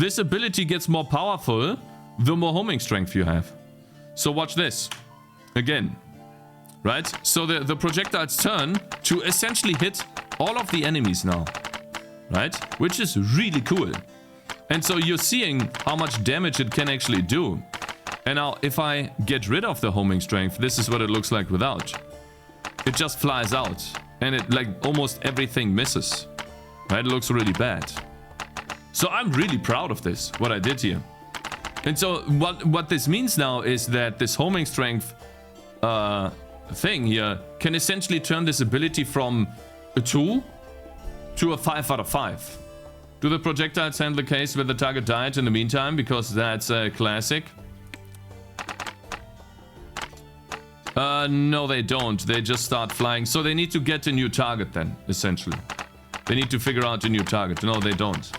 this ability gets more powerful the more homing strength you have. So watch this. Again. Right? So the projectiles turn to essentially hit all of the enemies now. Right? Which is really cool. And so you're seeing how much damage it can actually do. And now if I get rid of the homing strength, this is what it looks like without. It just flies out. And it like almost everything misses. Right? It looks really bad. So I'm really proud of this, what I did here. And so what this means now is that this homing strength thing here can essentially turn this ability from a 2 to a 5 out of 5. Do the projectiles handle the case where the target died in the meantime? Because that's a classic. No, they don't. They just start flying. So they need to get a new target then, essentially. They need to figure out a new target. No, they don't.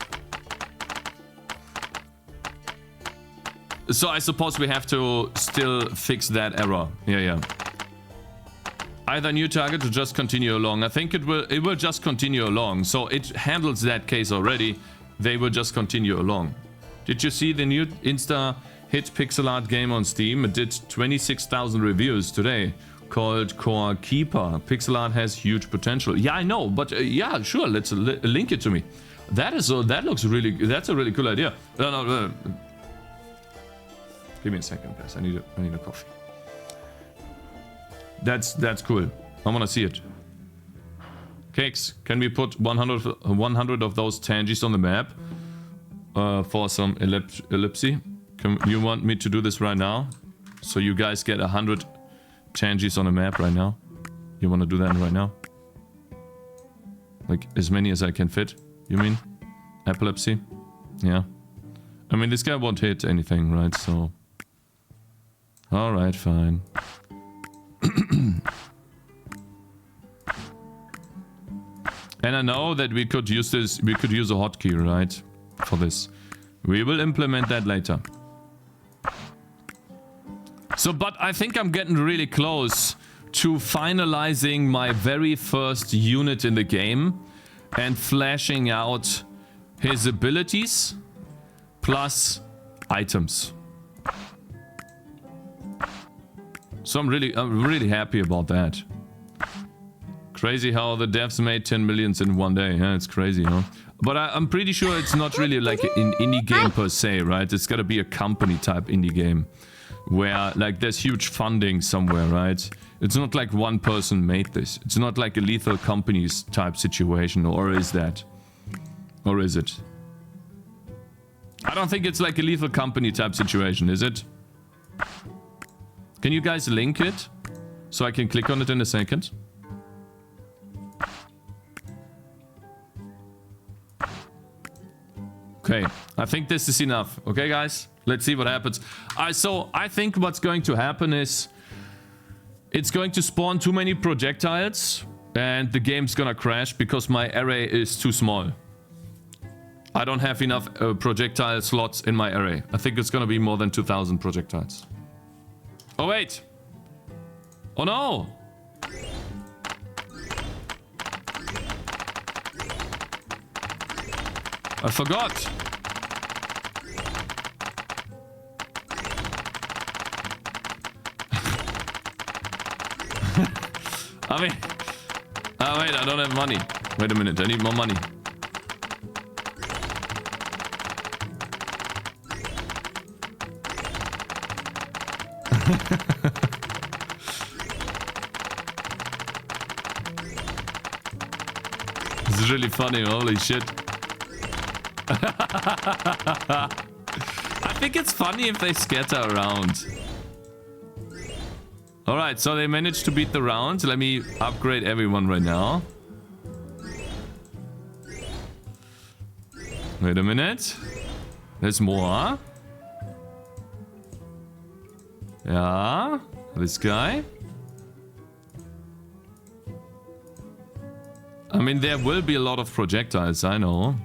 So I suppose we have to still fix that error. Yeah. Either new target or just continue along. I think it will just continue along. So it handles that case already. They will just continue along. Did you see the new Insta hit pixel art game on Steam? It did 26,000 reviews today, called Core Keeper. Pixel art has huge potential. Yeah, I know, but yeah, sure. Let's link it to me. That looks really. That's a really cool idea. No. Give me a second, guys. I need a coffee. That's cool. I want to see it. Cakez, can we put 100 of those Tangies on the map for some ellipsy? You want me to do this right now? So you guys get 100 Tangies on the map right now? You want to do that right now? Like as many as I can fit, you mean? Epilepsy? Yeah. I mean, this guy won't hit anything, right? So... Alright, fine. And I know that we could use this, we could use a hotkey, right? For this. We will implement that later. So, but I think I'm getting really close to finalizing my very first unit in the game and flashing out his abilities plus items. So I'm really happy about that. Crazy how the devs made 10 millions in one day. Yeah, it's crazy, huh? But I'm pretty sure it's not really like an indie game per se, right? It's gotta be a company type indie game. Where like there's huge funding somewhere, right? It's not like one person made this. It's not like a Lethal Companies type situation, or is that? Or is it? I don't think it's like a Lethal Company type situation, is it? Can you guys link it? So I can click on it in a second? Okay, I think this is enough. Okay, guys? Let's see what happens. So I think what's going to happen is... It's going to spawn too many projectiles. And the game's gonna crash because my array is too small. I don't have enough projectile slots in my array. I think it's gonna be more than 2,000 projectiles. Oh wait! Oh no! I forgot! I mean... Oh wait, I don't have money. Wait a minute, I need more money. This is really funny, holy shit. I think it's funny if they scatter around. Alright, so they managed to beat the round. Let me upgrade everyone right now. Wait a minute. There's more. Yeah, this guy. I mean, there will be a lot of projectiles, I know.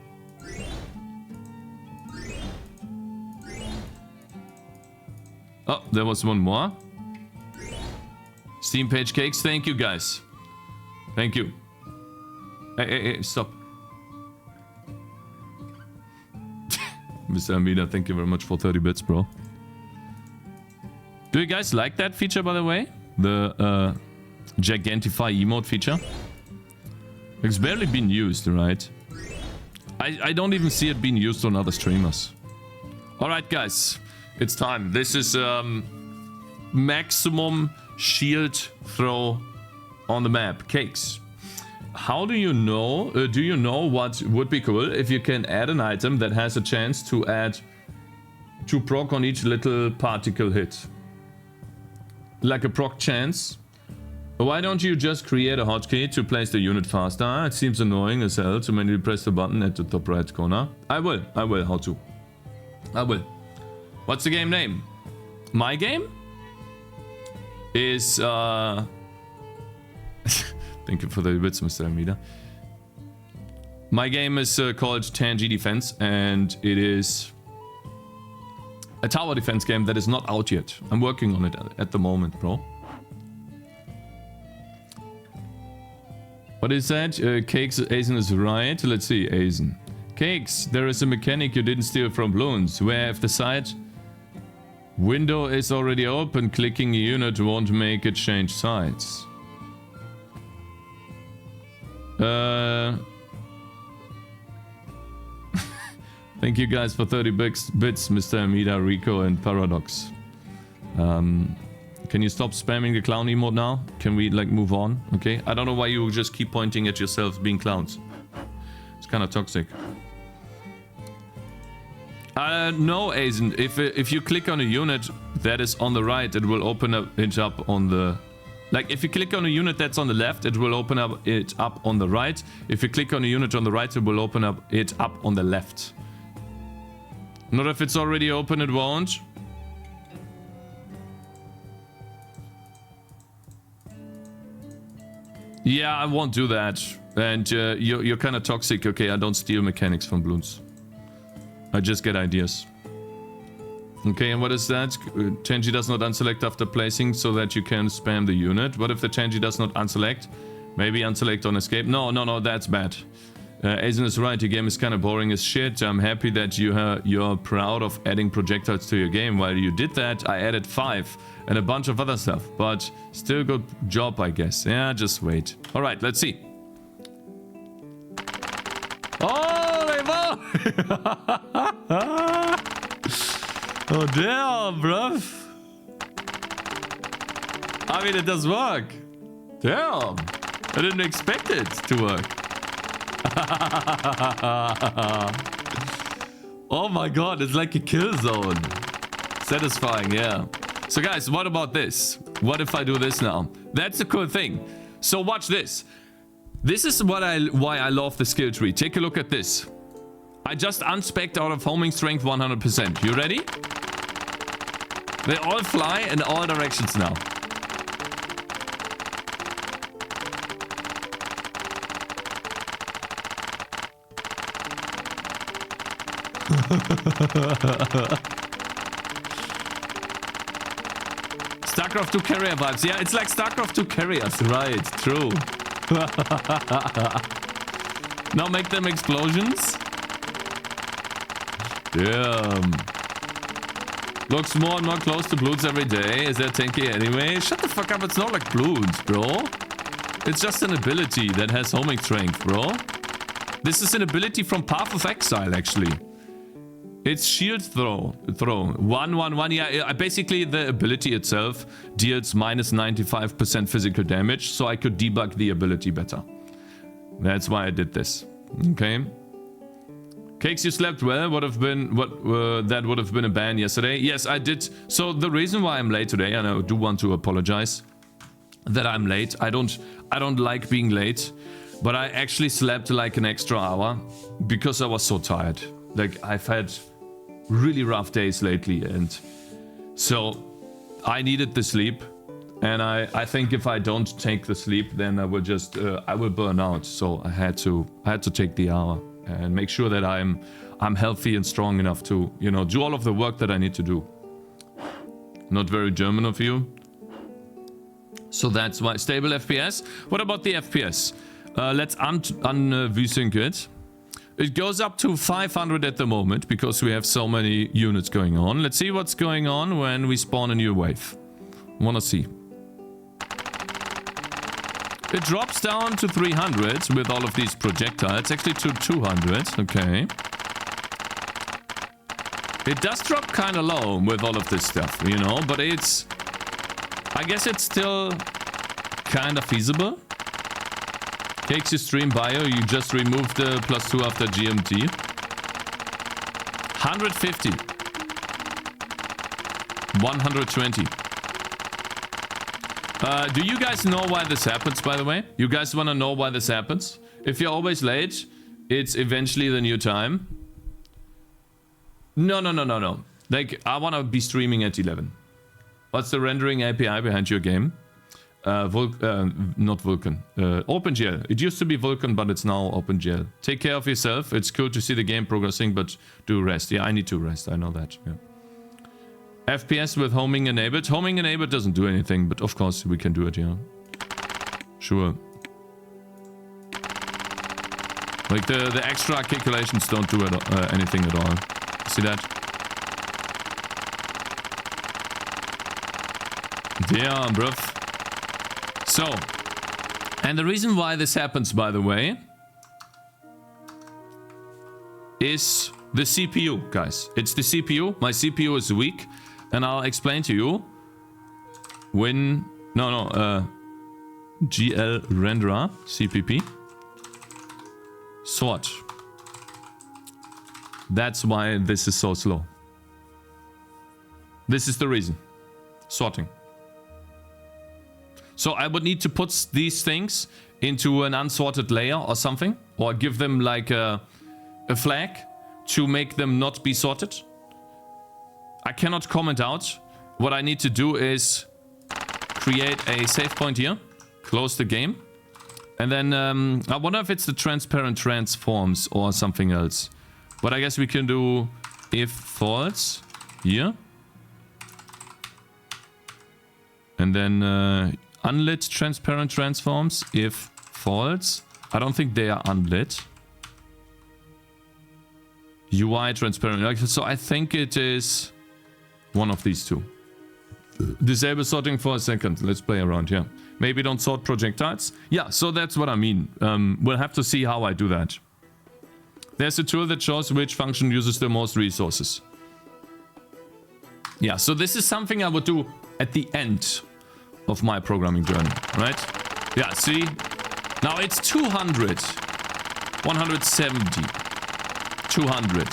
Oh, there was one more. Steam page Cakez, thank you guys. Thank you. Hey, stop. Mr. Amida, thank you very much for 30 bits, bro. Do you guys like that feature, by the way? The Gigantify emote feature? It's barely been used, right? I don't even see it being used on other streamers. Alright, guys. It's time. This is maximum shield throw on the map. Cakes. How do you know what would be cool if you can add an item that has a chance to add 2 proc on each little particle hit? Like a proc chance. Why don't you just create a hotkey to place the unit faster? It seems annoying as hell to manually press the button at the top right corner. I will. How to? I will. What's the game name? My game? Is, Thank you for the bits, Mr. Amida. My game is called Tangy Defense, and it is a tower defense game that is not out yet. I'm working on it at the moment, bro. What is that? Cakes, Azen is right. Let's see, Azen. Cakes, there is a mechanic you didn't steal from Bloons, where if the side window is already open, clicking a unit won't make it change sides. Thank you guys for 30 bits, Mr. Amida, Rico, and Paradox. Can you stop spamming the clown emote now? Can we, like, move on? Okay? I don't know why you just keep pointing at yourselves being clowns. It's kind of toxic. No, Azen. If you click on a unit that is on the right, it will open it up on the... Like, if you click on a unit that's on the left, it will open it up on the right. If you click on a unit on the right, it will open it up on the left. Not if it's already open, it won't. Yeah, I won't do that. And you're kind of toxic. Okay, I don't steal mechanics from Bloons. I just get ideas. Okay, and what is that? Tangy does not unselect after placing so that you can spam the unit. What if the Tangy does not unselect? Maybe unselect on escape. No, that's bad. Azen is right, your game is kind of boring as shit. I'm happy that you're proud of adding projectiles to your game. While you did that, I added 5 and a bunch of other stuff. But still good job, I guess. Yeah, just wait. Alright, let's see. Oh, Rainbow! Oh, damn, bruv. I mean, it does work. Damn. I didn't expect it to work. Oh my god, it's like a kill zone. Satisfying, yeah. So guys, what about this? What if I do this now? That's a cool thing. So watch this. This is why I love the skill tree. Take a look at this. I just unspec'd out of homing strength 100%. You ready? They all fly in all directions now. StarCraft 2 carrier vibes. Yeah, it's like StarCraft 2 carriers. Right, true. Now make them explosions. Damn. Looks more and more close to Bloons every day. Is that tanky anyway? Shut the fuck up. It's not like Bloons, bro. It's just an ability that has homing strength, bro. This is an ability from Path of Exile, actually. It's shield throw. 1/1/1. Yeah, basically the ability itself deals minus 95% physical damage, so I could debug the ability better. That's why I did this. Okay. Cakes, you slept well. That would have been a ban yesterday. Yes, I did. So the reason why I'm late today, and I do want to apologize that I'm late. I don't like being late, but I actually slept like an extra hour because I was so tired. Like, I've had really rough days lately, and so I needed the sleep. And I think if I don't take the sleep, then I will just I will burn out. So I had to take the hour and make sure that I'm healthy and strong enough to, you know, do all of the work that I need to do. Not very German of you. So that's why. Stable FPS. What about the FPS? Let's unvsync it. It goes up to 500 at the moment because we have so many units going on. Let's see what's going on when we spawn a new wave. Wanna see. It drops down to 300 with all of these projectiles. Actually to 200. Okay. It does drop kind of low with all of this stuff, you know, but it's... I guess it's still kind of feasible. Cakez stream bio, you just removed the +2 after GMT. 150. 120. Do you guys know why this happens, by the way? You guys want to know why this happens? If you're always late, it's eventually the new time. No. Like, I want to be streaming at 11. What's the rendering API behind your game? Not Vulkan. OpenGL. It used to be Vulkan, but it's now OpenGL. Take care of yourself. It's cool to see the game progressing, but do rest. Yeah, I need to rest. I know that. Yeah. FPS with homing enabled. Homing enabled doesn't do anything, but of course we can do it, yeah. Sure. Like the extra calculations don't do anything at all. See that? Damn, bruv. So, and the reason why this happens, by the way, is the CPU, guys. It's the CPU. My CPU is weak, and I'll explain to you when... GL renderer, CPP. Sort. That's why this is so slow. This is the reason. Sorting. So I would need to put these things into an unsorted layer or something, or give them like a flag to make them not be sorted. I cannot comment out. What I need to do is create a save point here, close the game, and then I wonder if it's the transparent transforms or something else. But I guess we can do if false here, and then unlit transparent transforms if false. I don't think they are unlit. UI transparent. So I think it is one of these two. Disable sorting for a second. Let's play around here. Maybe don't sort projectiles. Yeah, so that's what I mean. We'll have to see how I do that. There's a tool that shows which function uses the most resources. Yeah, so this is something I would do at the end of my programming journey, right? Yeah, see? Now it's 200. 170. 200.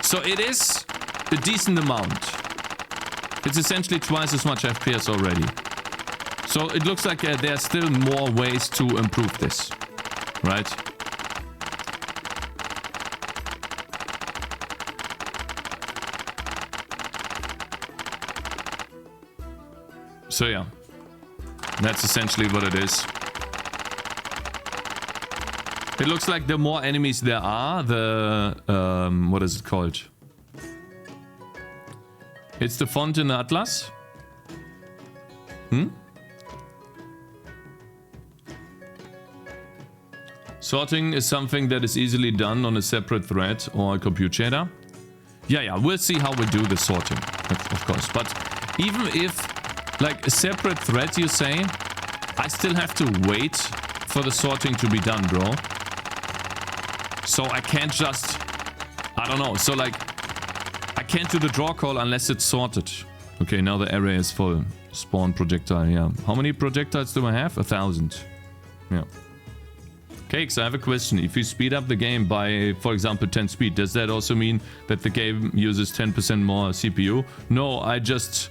So it is a decent amount. It's essentially twice as much FPS already. So it looks like there are still more ways to improve this, right? So yeah, that's essentially what it is. It looks like the more enemies there are, the what is it called? It's the font in the Atlas. Sorting is something that is easily done on a separate thread or a compute shader. Yeah, we'll see how we do the sorting, of course. But even if, like, a separate thread, you say, I still have to wait for the sorting to be done, bro. So I can't just, I don't know. So, like, I can't do the draw call unless it's sorted. Okay, now the array is full. Spawn projectile, yeah. How many projectiles do I have? 1,000. Yeah. Cakez, I have a question. If you speed up the game by, for example, 10 speed, does that also mean that the game uses 10% more CPU? No, I just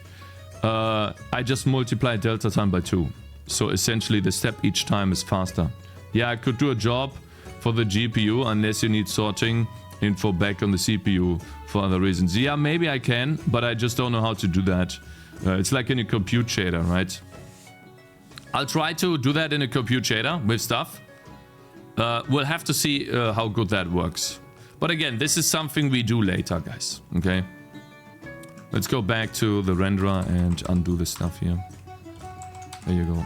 multiply delta time by 2. So essentially the step each time is faster. Yeah, I could do a job for the GPU unless you need sorting info back on the CPU for other reasons. Yeah, maybe I can, but I just don't know how to do that. It's like in a compute shader, right? I'll try to do that in a compute shader with stuff. We'll have to see how good that works. But again, this is something we do later, guys. Okay? Let's go back to the renderer and undo the stuff here. There you go.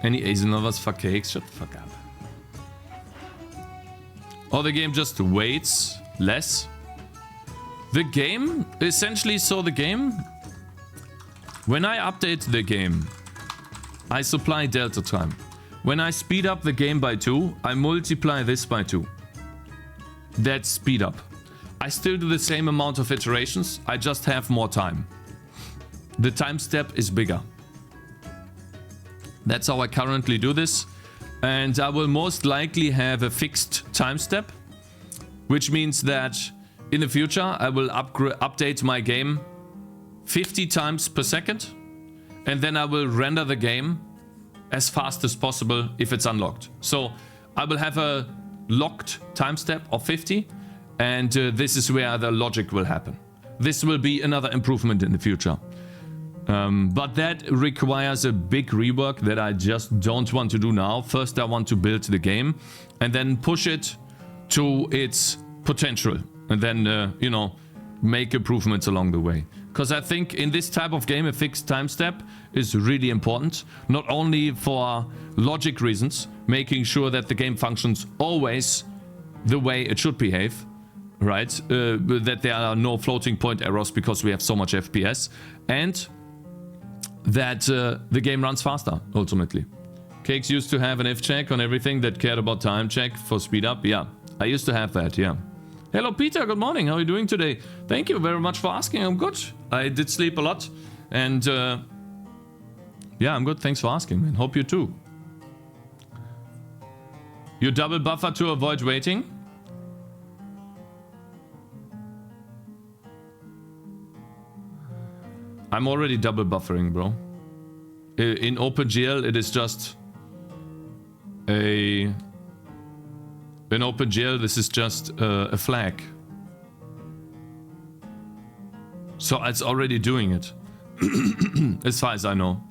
Any Asian lovers for Cakez? Shut the fuck up. or the game just waits less. The game, essentially, so the game, when I update the game, I supply delta time. When I speed up the game by 2, I multiply this by 2. That's speed up. I still do the same amount of iterations, I just have more time. The time step is bigger. That's how I currently do this. And I will most likely have a fixed time step, which means that in the future I will update my game 50 times per second, and then I will render the game as fast as possible if it's unlocked. So I will have a locked time step of 50, and this is where the logic will happen. This will be another improvement in the future. But that requires a big rework that I just don't want to do now. First I want to build the game and then push it to its potential, and then, you know, make improvements along the way. Because I think in this type of game a fixed time step is really important. Not only for logic reasons, making sure that the game functions always the way it should behave, right? That there are no floating point errors because we have so much FPS, and that the game runs faster, ultimately. Cakez used to have an if check on everything that cared about time check for speed up. Yeah, I used to have that, yeah. Hello Peter, good morning, how are you doing today? Thank you very much for asking, I'm good. I did sleep a lot, and yeah, I'm good, thanks for asking, man. Hope you too. You double buffer to avoid waiting? I'm already double buffering, bro. In OpenGL, it is just a... In OpenGL, this is just a flag. So it's already doing it. As far as I know.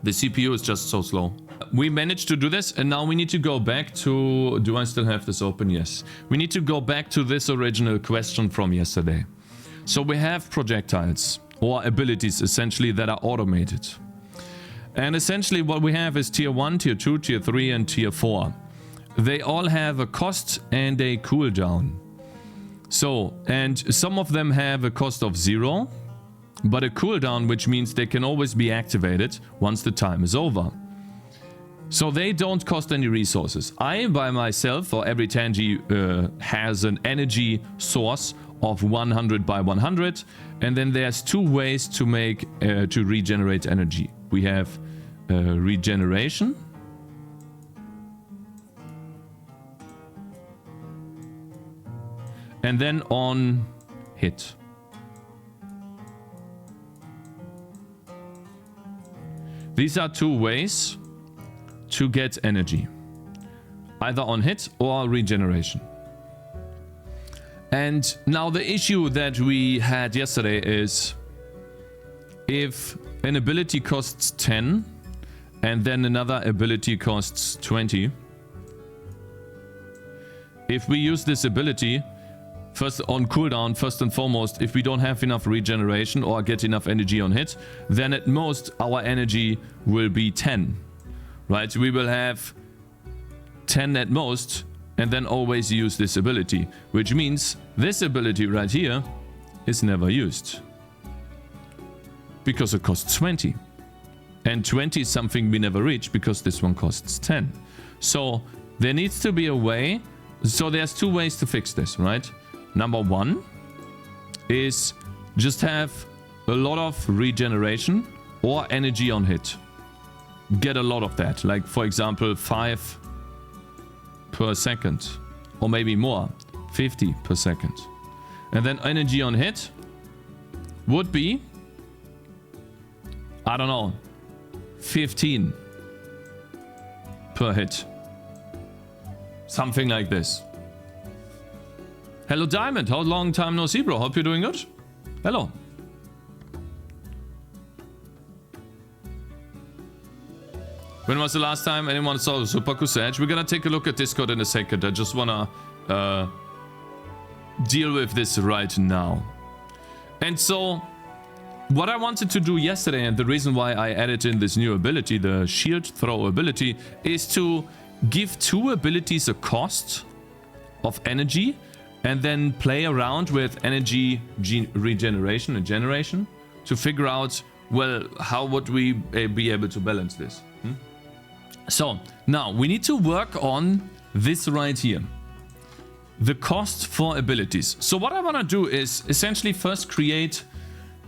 The CPU is just so slow. We managed to do this, and now we need to go back to... Do I still have this open? Yes. We need to go back to this original question from yesterday. So we have projectiles, or abilities essentially, that are automated. And essentially what we have is tier 1, tier 2, tier 3 and tier 4. They all have a cost and a cooldown. So, and some of them have a cost of 0, but a cooldown, which means they can always be activated once the time is over. So they don't cost any resources. I, by myself, or every Tangy has an energy source of 100 by 100, and then there's 2 ways to make to regenerate energy. We have regeneration, and then on hit. These are 2 ways to get energy, either on hit or regeneration. And now the issue that we had yesterday is if an ability costs 10 and then another ability costs 20. If we use this ability first on cooldown, first and foremost, if we don't have enough regeneration or get enough energy on hit, then at most our energy will be 10. Right? We will have 10 at most, and then always use this ability, which means this ability right here is never used because it costs 20, and 20 is something we never reach because this one costs 10. So there needs to be a way. So there's 2 ways to fix this, right? Number 1 is just have a lot of regeneration or energy on hit. Get a lot of that, like for example 5 per second, or maybe more, 50 per second. And then energy on hit would be, I don't know, 15 per hit. Something like this. Hello Diamond, how long time no see, bro? Hope you're doing good. Hello. When was the last time anyone saw Super Kusage? We're gonna take a look at Discord in a second. I just wanna deal with this right now. And so, what I wanted to do yesterday, and the reason why I added in this new ability, the shield throw ability, is to give 2 abilities a cost of energy, and then play around with energy regeneration and generation to figure out, well, how would we be able to balance this? So now we need to work on this right here. The cost for abilities. So what I want to do is essentially first create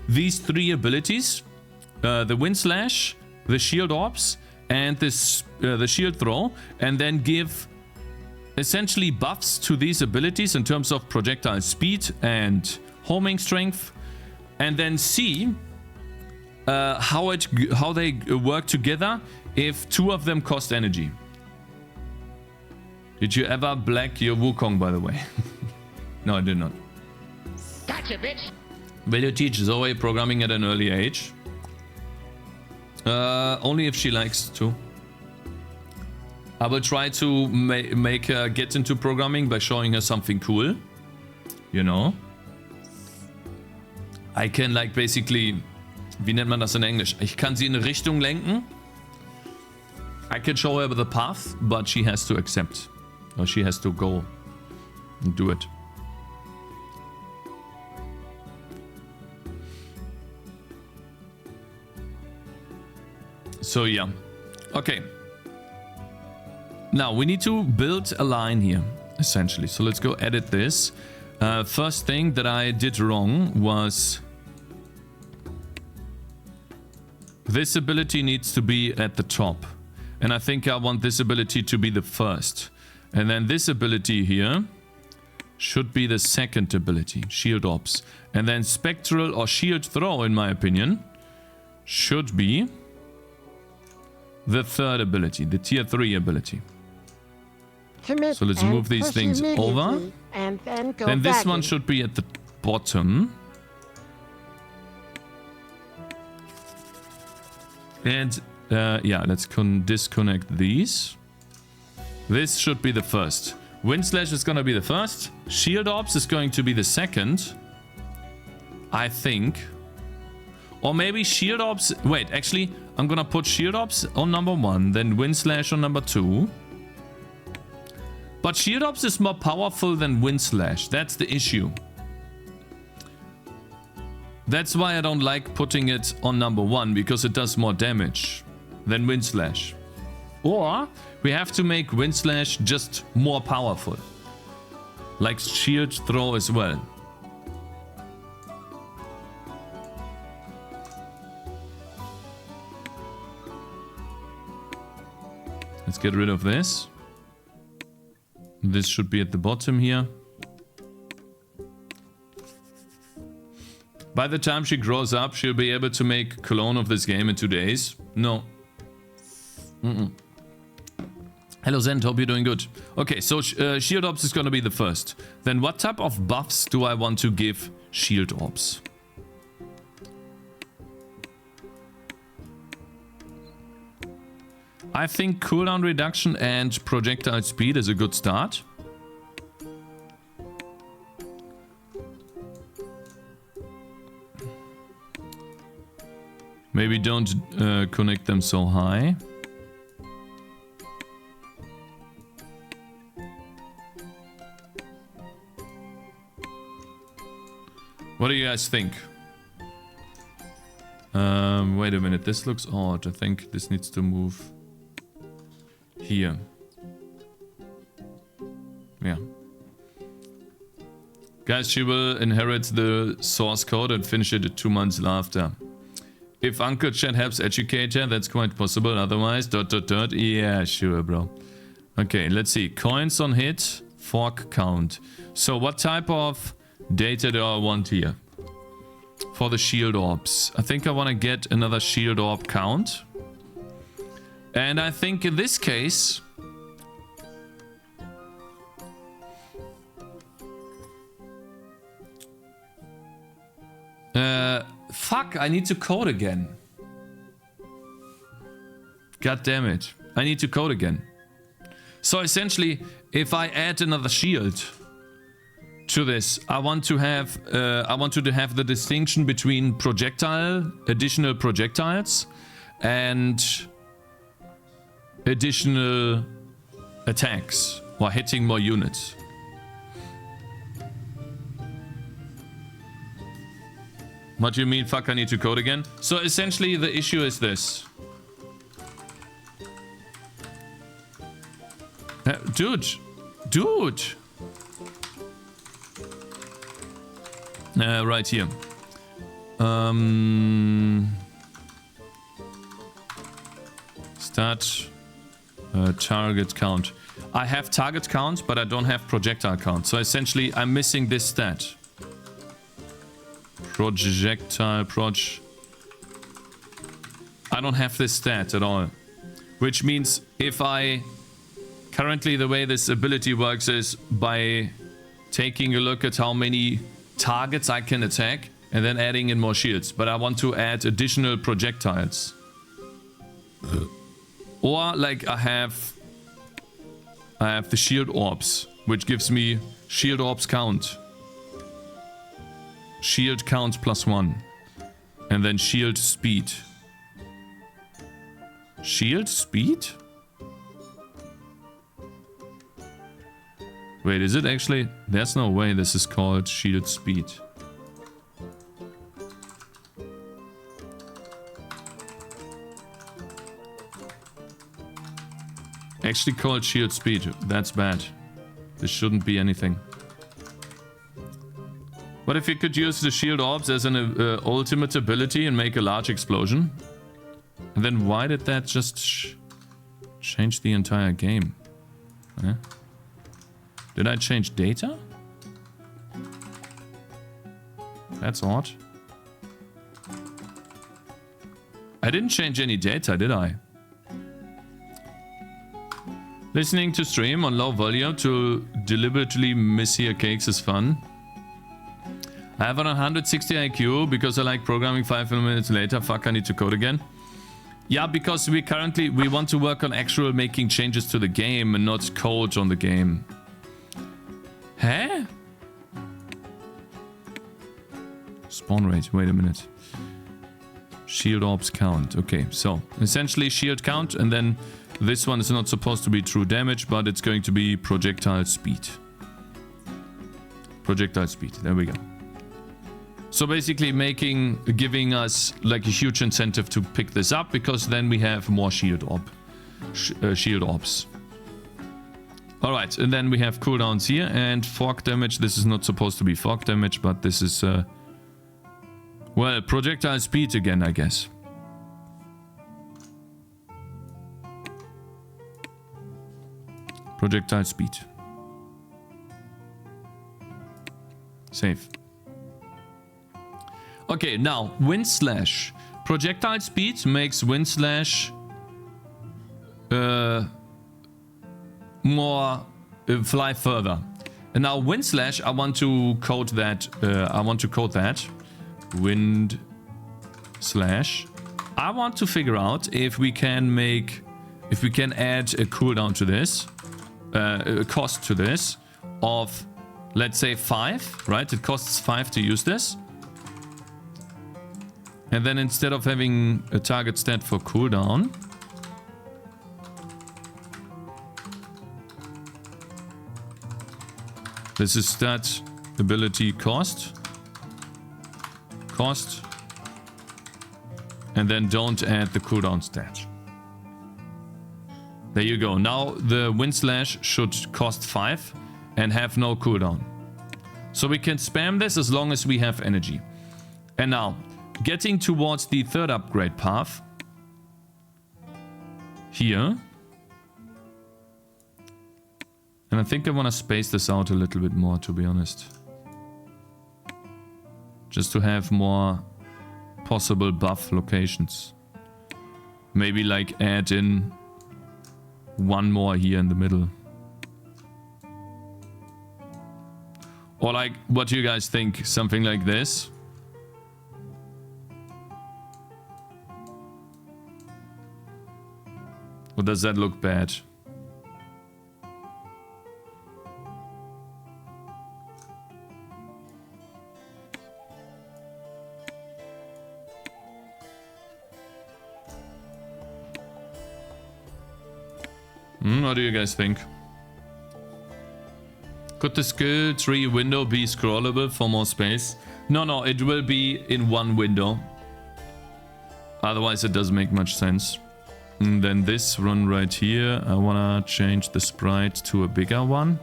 these 3 abilities. The Wind Slash, the Shield Orbs, and this the Shield Throw. And then give essentially buffs to these abilities in terms of projectile speed and homing strength. And then see how they work together if 2 of them cost energy. Did you ever black your Wukong, by the way? No, I did not. Gotcha, bitch. Will you teach Zoe programming at an early age? Only if she likes to. I will try to make her get into programming by showing her something cool. You know? I can like basically... Wie nennt man das in Englisch? Ich kann sie in eine Richtung lenken. I can show her the path, but she has to accept. Or she has to go and do it. So yeah. Okay. Now we need to build a line here, essentially. So let's go edit this. First thing that I did wrong was... This ability needs to be at the top. And I think I want this ability to be the first. And then this ability here should be the second ability, Shield Ops. And then Spectral or Shield Throw, in my opinion, should be the third ability, the tier 3 ability. So let's move these things over. And then this one should be at the bottom. And yeah, let's disconnect these. This should be the first. Wind Slash is going to be the first. Shield Ops is going to be the second. I think. Or maybe Shield Ops... Wait, actually, I'm going to put Shield Ops on number 1. Then Wind Slash on number 2. But Shield Ops is more powerful than Wind Slash. That's the issue. That's why I don't like putting it on number 1. Because it does more damage than Wind Slash. Or we have to make Wind Slash just more powerful. Like Shield Throw as well. Let's get rid of this. This should be at the bottom here. By the time she grows up, she'll be able to make a clone of this game in 2 days. No. Hello Zend, hope you're doing good. Okay, so Shield Ops is gonna be the first. Then what type of buffs do I want to give Shield Ops? I think cooldown reduction and projectile speed is a good start. Maybe don't connect them so high. What do you guys think? Wait a minute, this looks odd. I think this needs to move here. Yeah. Guys, she will inherit the source code and finish it 2 months after. If Uncle Chat helps educate her, that's quite possible. Otherwise, ... Yeah, sure, bro. Okay, let's see. Coins on hit, fork count. So what type of data do I want here? For the Shield Orbs. I think I want to get another Shield Orb count. And I think in this case... Fuck, I need to code again. God damn it. I need to code again. So essentially, if I add another shield to this, I want to have the distinction between additional projectiles and additional attacks or hitting more units. What do you mean, fuck, I need to code again? So essentially the issue is this. Dude. Right here. Start target count. I have target count, but I don't have projectile count. So essentially, I'm missing this stat. Projectile I don't have this stat at all. Which means if I... Currently, the way this ability works is by taking a look at how many targets I can attack and then adding in more shields. But I want to add additional projectiles. Or like I have the shield orbs, which gives me shield orbs count. Shield count +1. And then shield speed. Shield speed? Wait, is it actually? There's no way this is called shield speed. Actually called shield speed. That's bad. This shouldn't be anything. What if you could use the shield orbs as an ultimate ability and make a large explosion? And then why did that just change the entire game? Huh? Did I change data? That's odd. I didn't change any data, did I? Listening to stream on low volume to deliberately mishear cakes is fun. I have an 160 IQ because I like programming 5 minutes later. Fuck, I need to code again. Yeah, because we want to work on actual making changes to the game and not code on the game. Huh? Spawn rate, wait a minute. Shield orbs count. Okay, so essentially shield count, and then this one is not supposed to be true damage, but it's going to be projectile speed. Projectile speed, there we go. So basically giving us like a huge incentive to pick this up, because then we have more shield orbs. Alright, and then we have cooldowns here, and fog damage. This is not supposed to be fog damage, but this is, well, projectile speed again, I guess. Projectile speed. Save. Okay, now, wind slash. Projectile speed makes wind slash more fly further. And now wind slash, I want to code that. Wind slash. I want to figure out if we can add a cooldown to this, a cost to this of, let's say 5, right? It costs 5 to use this. And then instead of having a target stat for cooldown, this is stat ability cost, and then don't add the cooldown stat. There you go. Now the wind slash should cost 5 and have no cooldown. So we can spam this as long as we have energy. And now, getting towards the third upgrade path. Here. And I think I want to space this out a little bit more, to be honest. Just to have more possible buff locations. Maybe like add in one more here in the middle. Or like, what do you guys think? Something like this? Or does that look bad? What do you guys think? Could the skill tree window be scrollable for more space? No, it will be in one window. Otherwise, it doesn't make much sense. And then this run right here, I wanna change the sprite to a bigger one.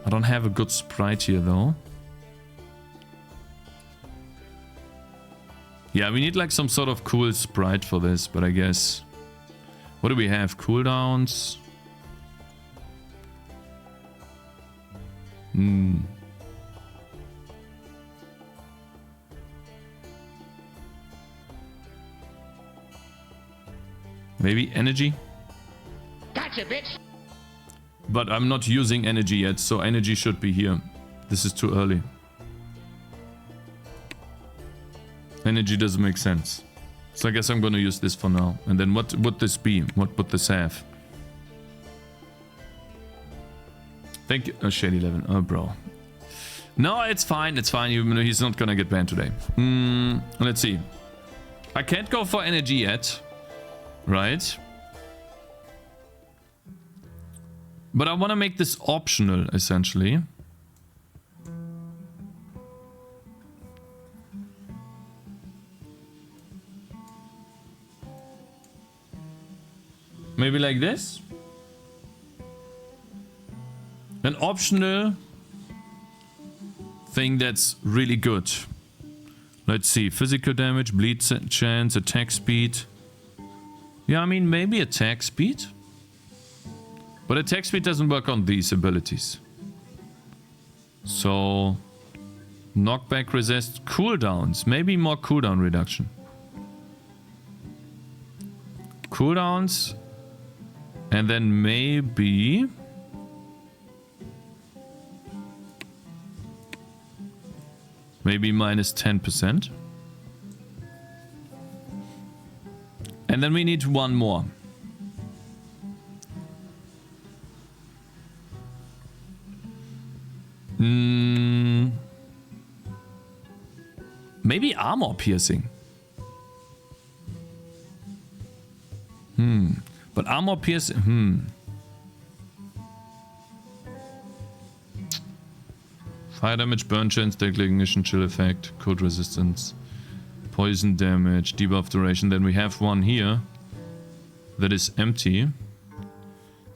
I don't have a good sprite here though. Yeah, we need like some sort of cool sprite for this, but I guess... What do we have? Cooldowns? Maybe energy? Gotcha, bitch. But I'm not using energy yet, so energy should be here. This is too early. Energy doesn't make sense. So I guess I'm gonna use this for now. And then what would this be? What would this have? Thank you. Oh, Shady 11. Oh, bro. No, it's fine. It's fine. He's not gonna get banned today. Let's see. I can't go for energy yet. Right? But I want to make this optional, essentially. Maybe like this? An optional thing that's really good. Let's see. Physical damage, bleed chance, attack speed. Yeah, I mean, maybe attack speed. But attack speed doesn't work on these abilities. So... knockback resist, cooldowns. Maybe more cooldown reduction. Cooldowns. And then maybe... maybe minus 10%. And then we need one more. Maybe armor piercing. But armor piercing... Fire damage, burn chance, deadly ignition, chill effect, cold resistance, poison damage, debuff duration. Then we have one here that is empty.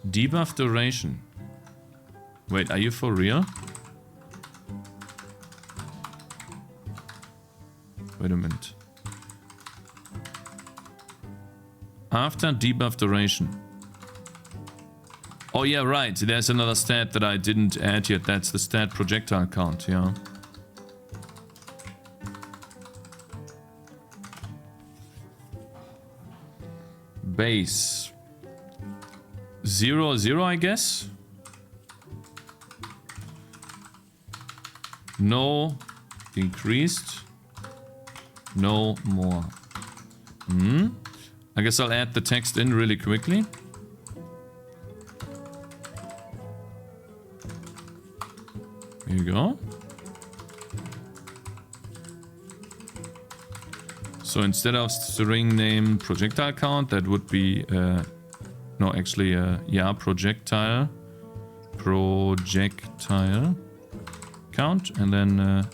Debuff duration. Wait, are you for real? Wait a minute. After debuff duration. Oh yeah, right. There's another stat that I didn't add yet. That's the stat projectile count, yeah. Base. 0, 0, I guess. No increased. No more. I guess I'll add the text in really quickly. Here you go. So instead of string name projectile count, that would be no, actually yeah, projectile count, and then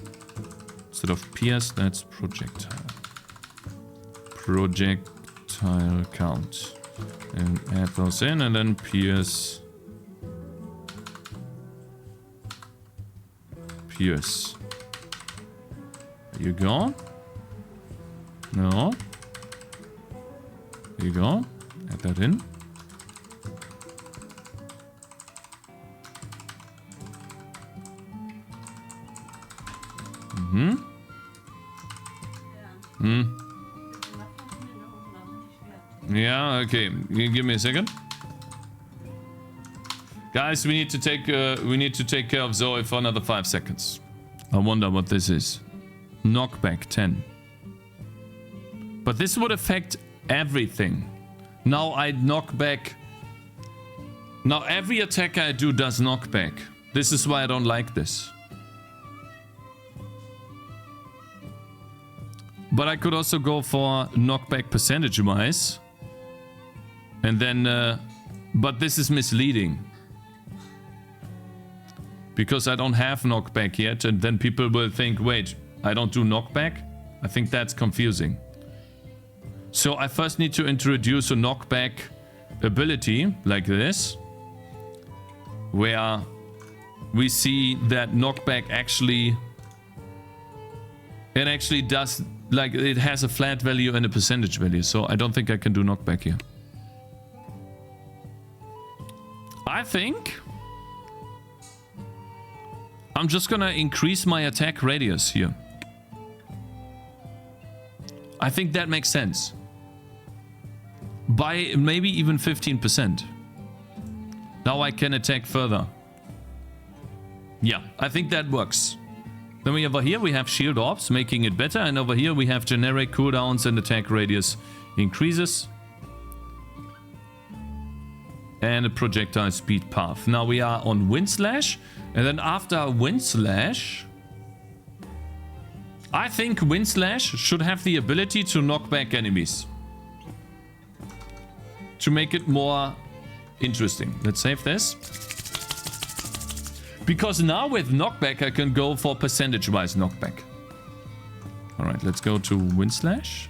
instead of PS, that's projectile count, and add those in, and then PS. Pierce. There you go. No. There you go. Add that in. Yeah, okay. Give me a second. Guys, we need to take care of Zoe for another 5 seconds. I wonder what this is. Knockback 10. But this would affect everything. Now I knock back. Now every attack I do does knockback. This is why I don't like this. But I could also go for knockback percentage wise. And then But this is misleading. Because I don't have knockback yet, and then people will think, wait, I don't do knockback? I think that's confusing. So I first need to introduce a knockback ability, like this. Where we see that knockback actually... It actually does, like, it has a flat value and a percentage value. So I don't think I can do knockback here. I think I'm just gonna increase my attack radius here. I think that makes sense. By maybe even 15%. Now I can attack further. Yeah, I think that works. Then we over here we have shield orbs, making it better, and over here we have generic cooldowns and attack radius increases. And a projectile speed path. Now we are on Wind Slash, and then after Wind Slash, I think Wind Slash should have the ability to knock back enemies. To make it more interesting. Let's save this. Because now with knockback I can go for percentage-wise knockback. Alright, let's go to Wind Slash.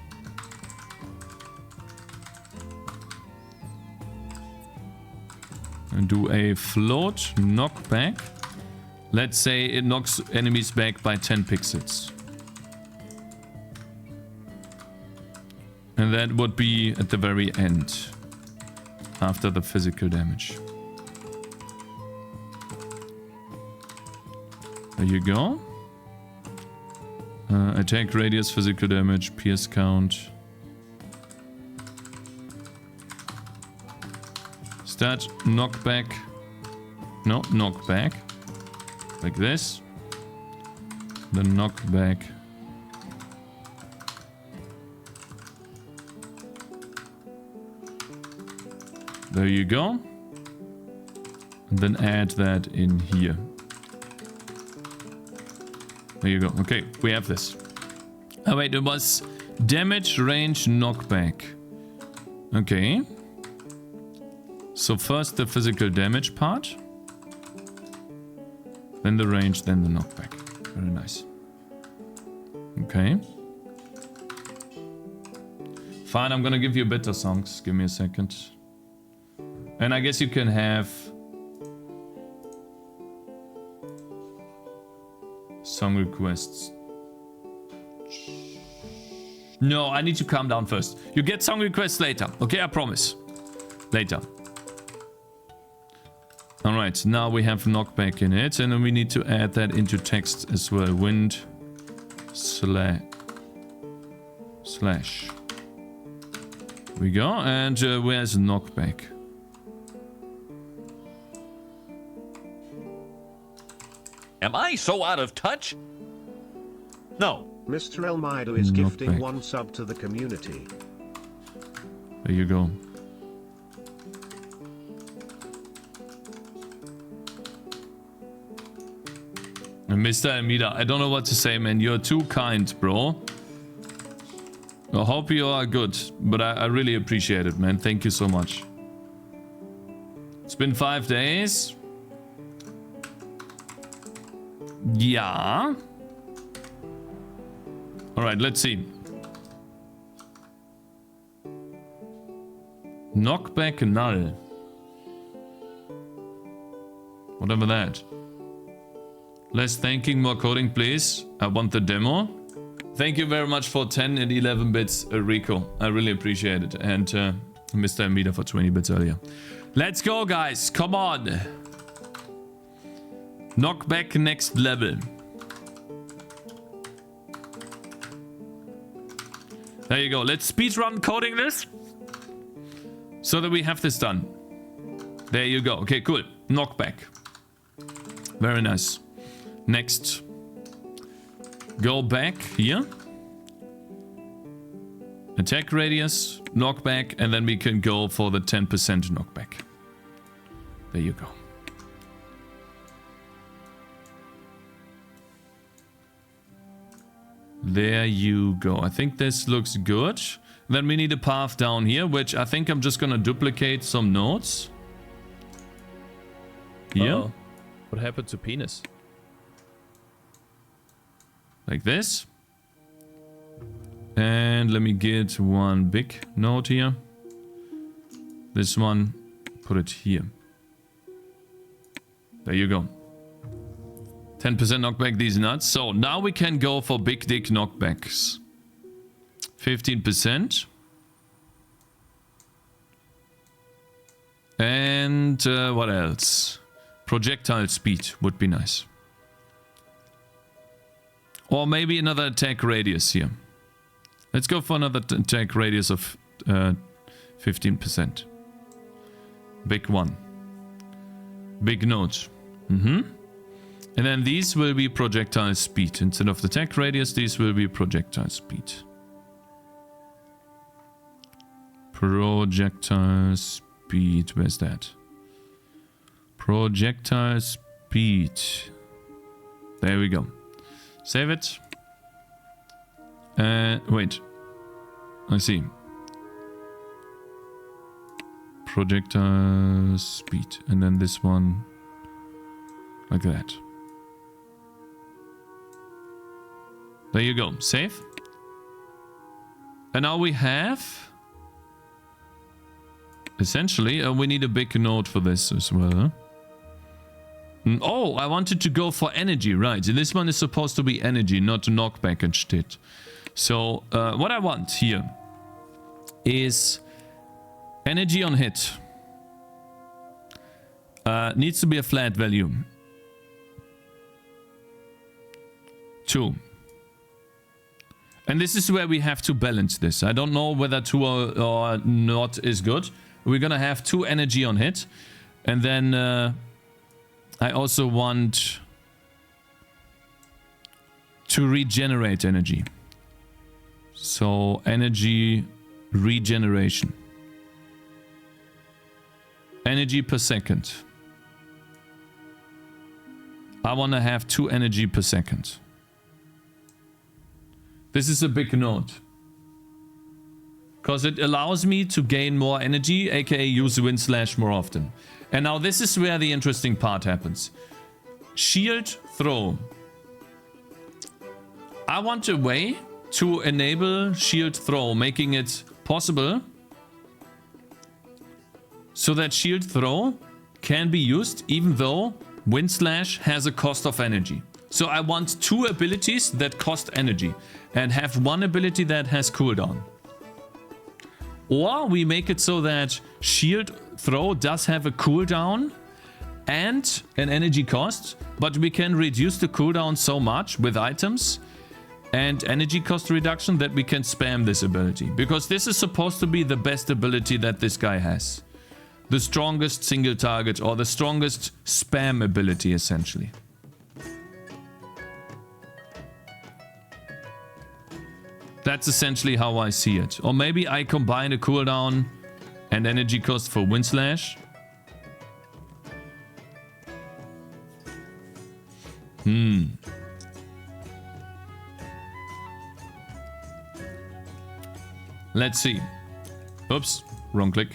And do a float knockback. Let's say it knocks enemies back by 10 pixels. And that would be at the very end. After the physical damage. There you go. Attack radius, physical damage, pierce count. Stat, knockback. No, knockback. Like this. Then knockback. There you go. And then add that in here. There you go. Okay, we have this. Oh wait, it was damage, range, knockback. Okay. So first the physical damage part. Then the range, then the knockback. Very nice. Okay. Fine, I'm gonna give you better songs. Give me a second. And I guess you can have song requests. No, I need to calm down first. You get song requests later. Okay, I promise. Later. Alright, now we have knockback in it. And then we need to add that into text as well. Wind slash. We go. And where's knockback? Am I so out of touch? No. Mr. Elmido is gifting 1 sub to the community. There you go. And Mr. Amida, I don't know what to say, man. You're too kind, bro. I hope you are good, but I really appreciate it, man. Thank you so much. It's been 5 days. Yeah. Alright, let's see. Knockback null. Whatever that. Less thanking, more coding, please. I want the demo. Thank you very much for 10 and 11 bits, Rico. I really appreciate it. And Mr. Amida for 20 bits earlier. Let's go, guys. Come on. Knockback next level. There you go. Let's speedrun coding this. So that we have this done. There you go. Okay, cool. Knockback. Very nice. Next. Go back here. Attack radius, knockback, and then we can go for the 10% knockback. There you go. There you go. I think this looks good. Then we need a path down here, which I think I'm just gonna duplicate some nodes. Here. Uh-oh. What happened to penis? Like this. And let me get one big node here. This one, put it here. There you go. 10% knockback these nuts. So now we can go for big dick knockbacks. 15%. And what else? Projectile speed would be nice. Or maybe another attack radius here. Let's go for another attack radius of 15%. Big one. Big node. And then these will be projectile speed. Instead of the attack radius, these will be projectile speed. Projectile speed. Where's that? Projectile speed. There we go. Save it. Wait. I see. Projectile speed. And then this one. Like that. There you go. Save. And now we have... Essentially, we need a big node for this as well. Oh, I wanted to go for energy, right. This one is supposed to be energy, not knockback and shit. So, what I want here is energy on hit. Needs to be a flat value. 2. And this is where we have to balance this. I don't know whether 2 or not is good. We're gonna have 2 energy on hit. And then I also want to regenerate energy. So energy regeneration. Energy per second. I want to have 2 energy per second. This is a big node. Because it allows me to gain more energy, aka use wind slash more often. And now this is where the interesting part happens. Shield throw. I want a way to enable shield throw, making it possible so that shield throw can be used even though wind slash has a cost of energy. So I want 2 abilities that cost energy and have 1 ability that has cooldown. Or we make it so that shield throw does have a cooldown and an energy cost, but we can reduce the cooldown so much with items and energy cost reduction that we can spam this ability. Because this is supposed to be the best ability that this guy has. The strongest single target or the strongest spam ability essentially. That's essentially how I see it. Or maybe I combine a cooldown and energy cost for wind slash. Let's see. Oops, wrong click.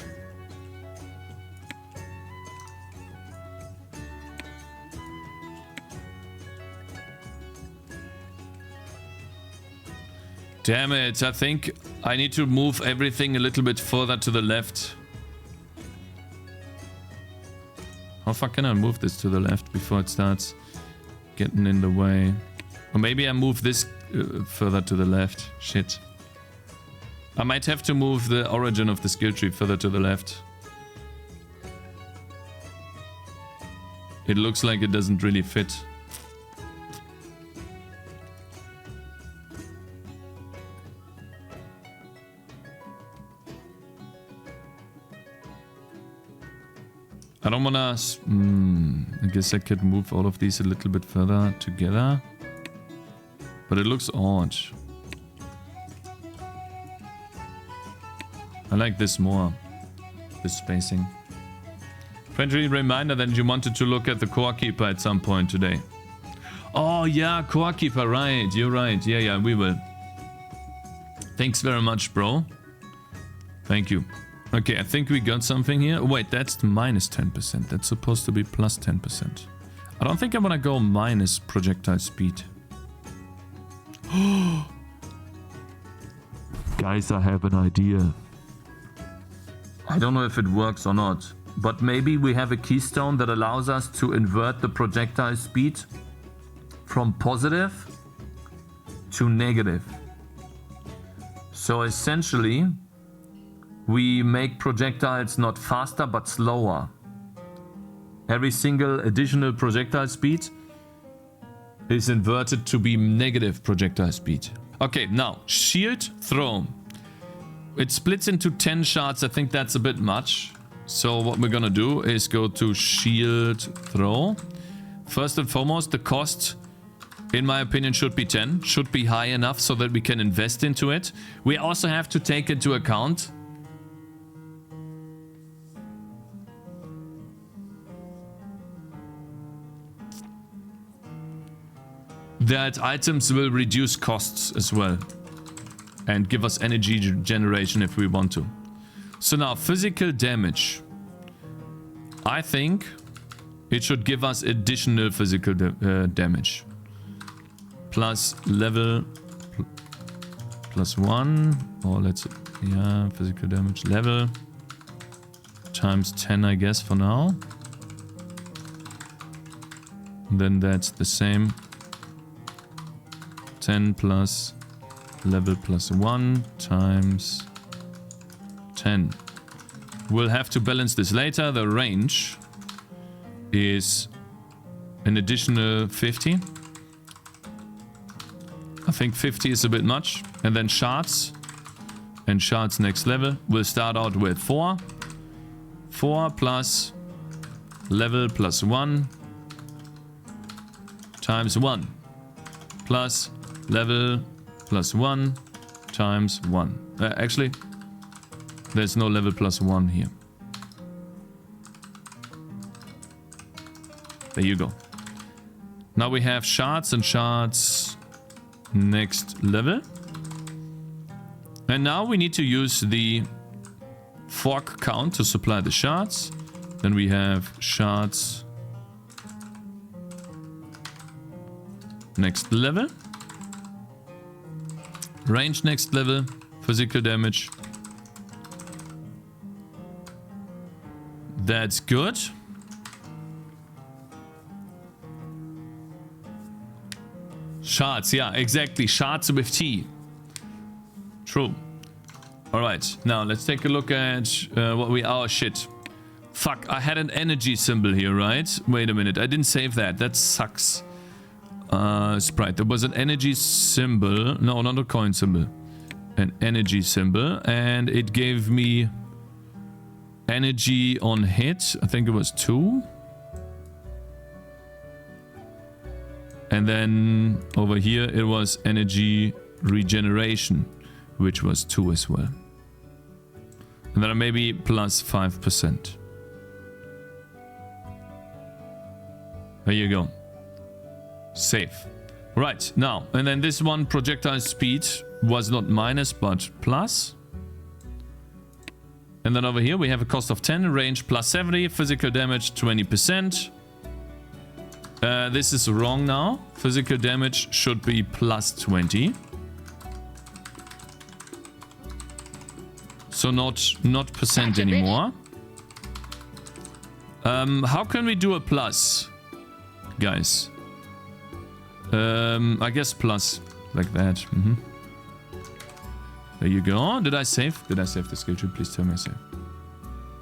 Damn it, I think I need to move everything a little bit further to the left. How far can I move this to the left before it starts getting in the way? Or maybe I move this further to the left. Shit. I might have to move the origin of the skill tree further to the left. It looks like it doesn't really fit. I don't wanna... I guess I could move all of these a little bit further together. But it looks odd. I like this more. This spacing. Friendly reminder that you wanted to look at the Core Keeper at some point today. Oh yeah, Core Keeper, right. You're right. Yeah, we will. Thanks very much, bro. Thank you. Okay, I think we got something here. Wait, that's minus 10%. That's supposed to be plus 10%. I don't think I want to go minus projectile speed. Guys, I have an idea. I don't know if it works or not, but maybe we have a keystone that allows us to invert the projectile speed from positive to negative. So essentially, we make projectiles not faster but slower. Every single additional projectile speed is inverted to be negative projectile speed. Okay, now, shield throw. It splits into 10 shards. I think that's a bit much. So what we're gonna do is go to shield throw. First and foremost, the cost, in my opinion, should be 10. Should be high enough so that we can invest into it. We also have to take into account that items will reduce costs as well and give us energy generation if we want to. So now, physical damage. I think it should give us additional physical damage. Plus level plus 1, or let's, yeah, physical damage level times 10, I guess, for now. Then that's the same. 10 plus level plus 1 times 10. We'll have to balance this later. The range is an additional 50. I think 50 is a bit much. And then shards. And shards next level. We'll start out with 4. 4 plus level plus 1 times 1 plus level plus 1 times 1. Actually, there's no level plus 1 here. There you go. Now we have shards and shards next level. And now we need to use the fork count to supply the shards. Then we have shards next level. Range next level. Physical damage. That's good. Shards, yeah, exactly. Shards with T. True. Alright, now let's take a look at what we... Oh, shit. Fuck, I had an energy symbol here, right? Wait a minute, I didn't save that. That sucks. Sprite. There was an energy symbol. No, not a coin symbol. An energy symbol. And it gave me energy on hit. I think it was 2. And then over here it was energy regeneration, which was 2 as well. And then maybe plus 5%. There you go. Save. Right, now, and then this one, projectile speed, was not minus, but plus. And then over here we have a cost of 10, range plus 70, physical damage 20%. This is wrong now. Physical damage should be plus 20. So not percent anymore. How can we do a plus, guys? I guess plus like that. There you go. Did I save? Did I save the skill tree? Please tell me I saved.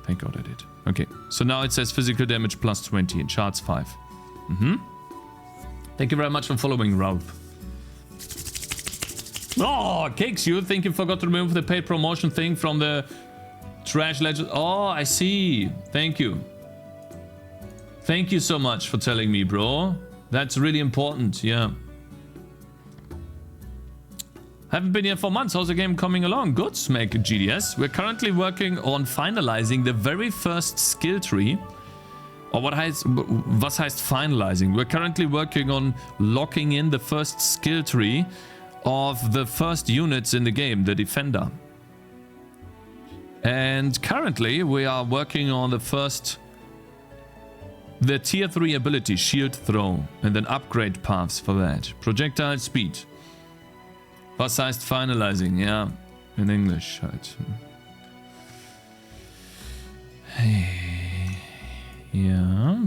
Thank God I did. Okay, so now it says physical damage plus 20 and shards 5. Thank you very much for following, Ralph. Oh, Cakez, you think you forgot to remove the paid promotion thing from the Trash Legend? Oh, I see. Thank you. Thank you so much for telling me, bro. That's really important, yeah. Haven't been here for months. How's the game coming along? Good, Smack GDS. We're currently working on finalizing the very first skill tree. Or was heißt finalizing? We're currently working on locking in the first skill tree of the first units in the game, the defender. And currently we are working on the tier 3 ability, shield throw, and then upgrade paths for that. Projectile speed. Fast-sized finalizing, yeah, in English. Halt. Hey. Yeah.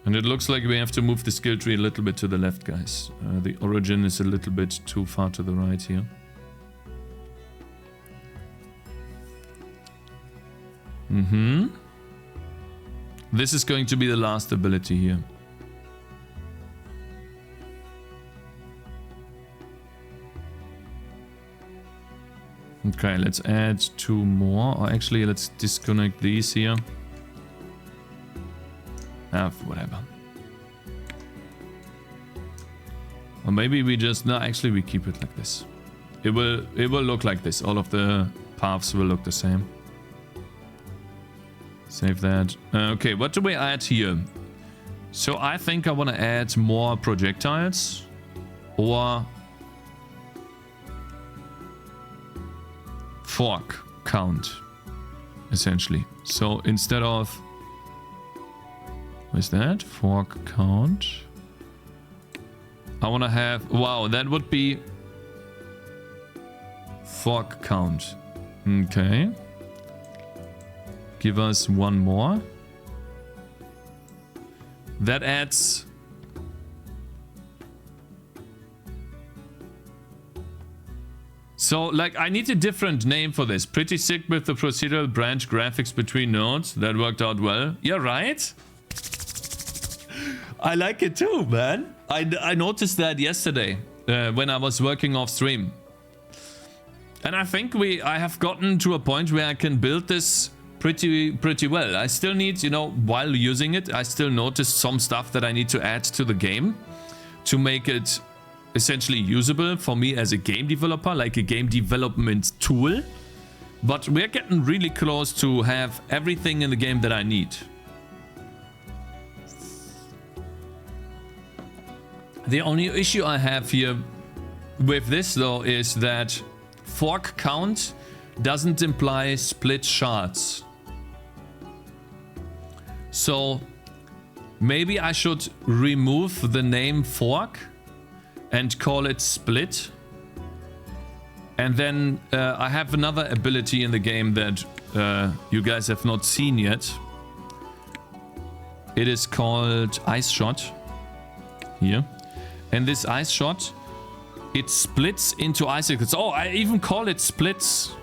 And it looks like we have to move the skill tree a little bit to the left, guys. The origin is a little bit too far to the right here. This is going to be the last ability here. Okay, let's add 2 more. Or actually, let's disconnect these here. Whatever. Or maybe we just... No, actually we keep it like this. It will look like this. All of the paths will look the same. Save that. Okay, what do we add here? So I think I want to add more projectiles. Or... fork count. Essentially. So instead of... What's that? Fork count. I want to have... Wow, that would be... fork count. Okay. Give us 1 more. That adds... So, like, I need a different name for this. Pretty sick with the procedural branch graphics between nodes. That worked out well. Yeah, right? I like it too, man. I noticed that yesterday when I was working off stream. And I think I have gotten to a point where I can build this pretty well. I still need, you know, while using it, I still notice some stuff that I need to add to the game to make it essentially usable for me as a game developer, like a game development tool. But we're getting really close to have everything in the game that I need. The only issue I have here with this though is that fork count doesn't imply split shards. So maybe I should remove the name fork and call it split. And then I have another ability in the game that you guys have not seen yet. It is called Ice Shot. Here. And this Ice Shot, it splits into icicles. Oh, I even call it splits.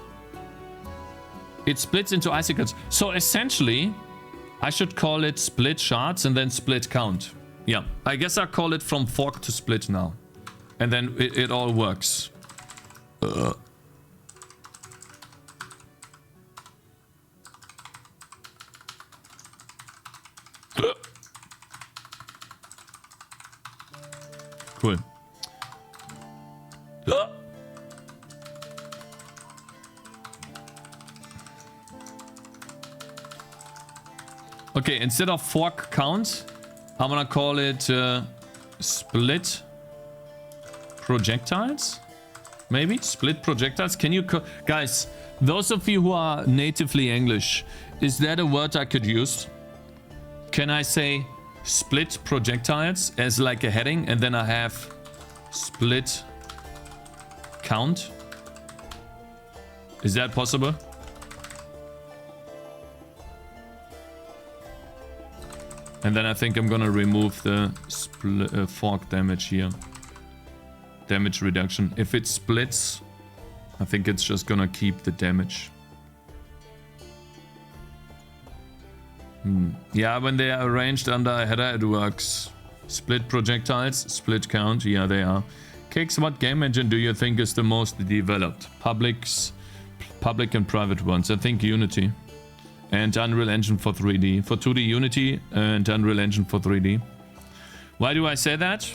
It splits into icicles. So essentially, I should call it split shards and then split count. Yeah, I guess I'll call it from fork to split now. And then it all works. Cool. Okay, instead of fork count, I'm gonna call it split projectiles. Maybe split projectiles. Can you guys, those of you who are natively English, is that a word I could use? Can I say split projectiles as like a heading and then I have split count? Is that possible? And then I think I'm gonna remove the fork damage here. Damage reduction. If it splits, I think it's just gonna keep the damage. Yeah, when they are arranged under a header, it works. Split projectiles, split count. Yeah, they are. Cakez, what game engine do you think is the most developed? Public and private ones. I think Unity. And Unreal Engine for 3D. For 2D, Unity and Unreal Engine for 3D. Why do I say that?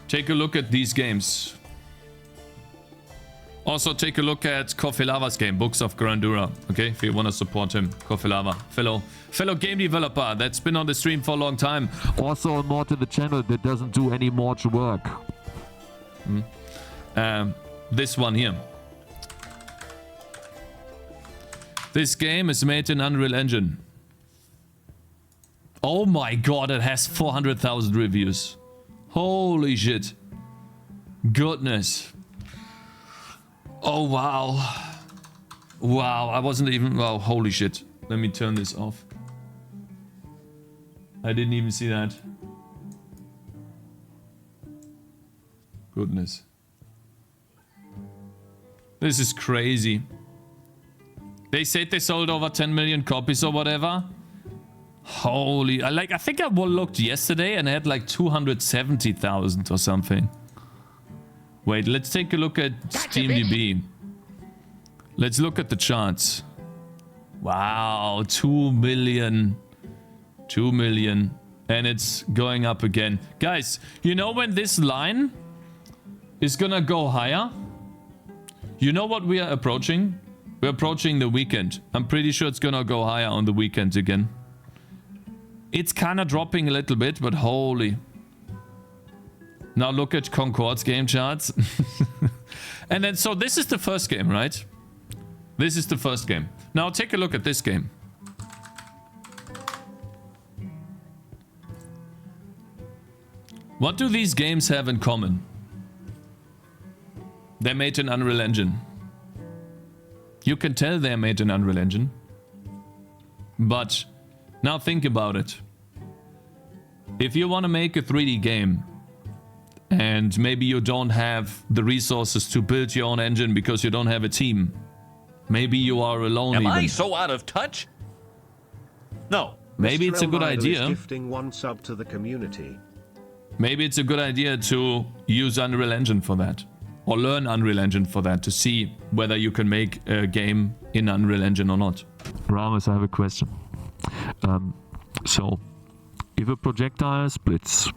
Take a look at these games. Also, take a look at Coffee Lava's game, Books of Grandura. Okay, if you want to support him, Coffee Lava, fellow game developer that's been on the stream for a long time. Also, a mod to the channel that doesn't do any more work. this one here. This game is made in Unreal Engine. Oh my god, it has 400,000 reviews. Holy shit. Goodness. Oh wow. Wow, I wasn't even... Wow, holy shit. Let me turn this off. I didn't even see that. Goodness. This is crazy. They said they sold over 10 million copies or whatever. Holy... I think I looked yesterday and had like 270,000 or something. Wait, let's take a look at SteamDB. Let's look at the charts. Wow, 2 million. 2 million. And it's going up again. Guys, you know when this line is gonna go higher? You know what we are approaching? We're approaching the weekend. I'm pretty sure it's gonna go higher on the weekend again. It's kinda dropping a little bit, but holy. Now look at Concord's game charts. And then, so this is the first game, right? This is the first game. Now take a look at this game. What do these games have in common? They're made in Unreal Engine. You can tell they're made in Unreal Engine. But now think about it. If you want to make a 3D game, and maybe you don't have the resources to build your own engine because you don't have a team. Maybe you are alone. Am even. I so out of touch? No. Maybe it's a good idea. Gifting 1 sub to the community. Maybe it's a good idea to use Unreal Engine for that. Or learn Unreal Engine for that to see whether you can make a game in Unreal Engine or not. Ramos, I have a question. So, if a projectile splits,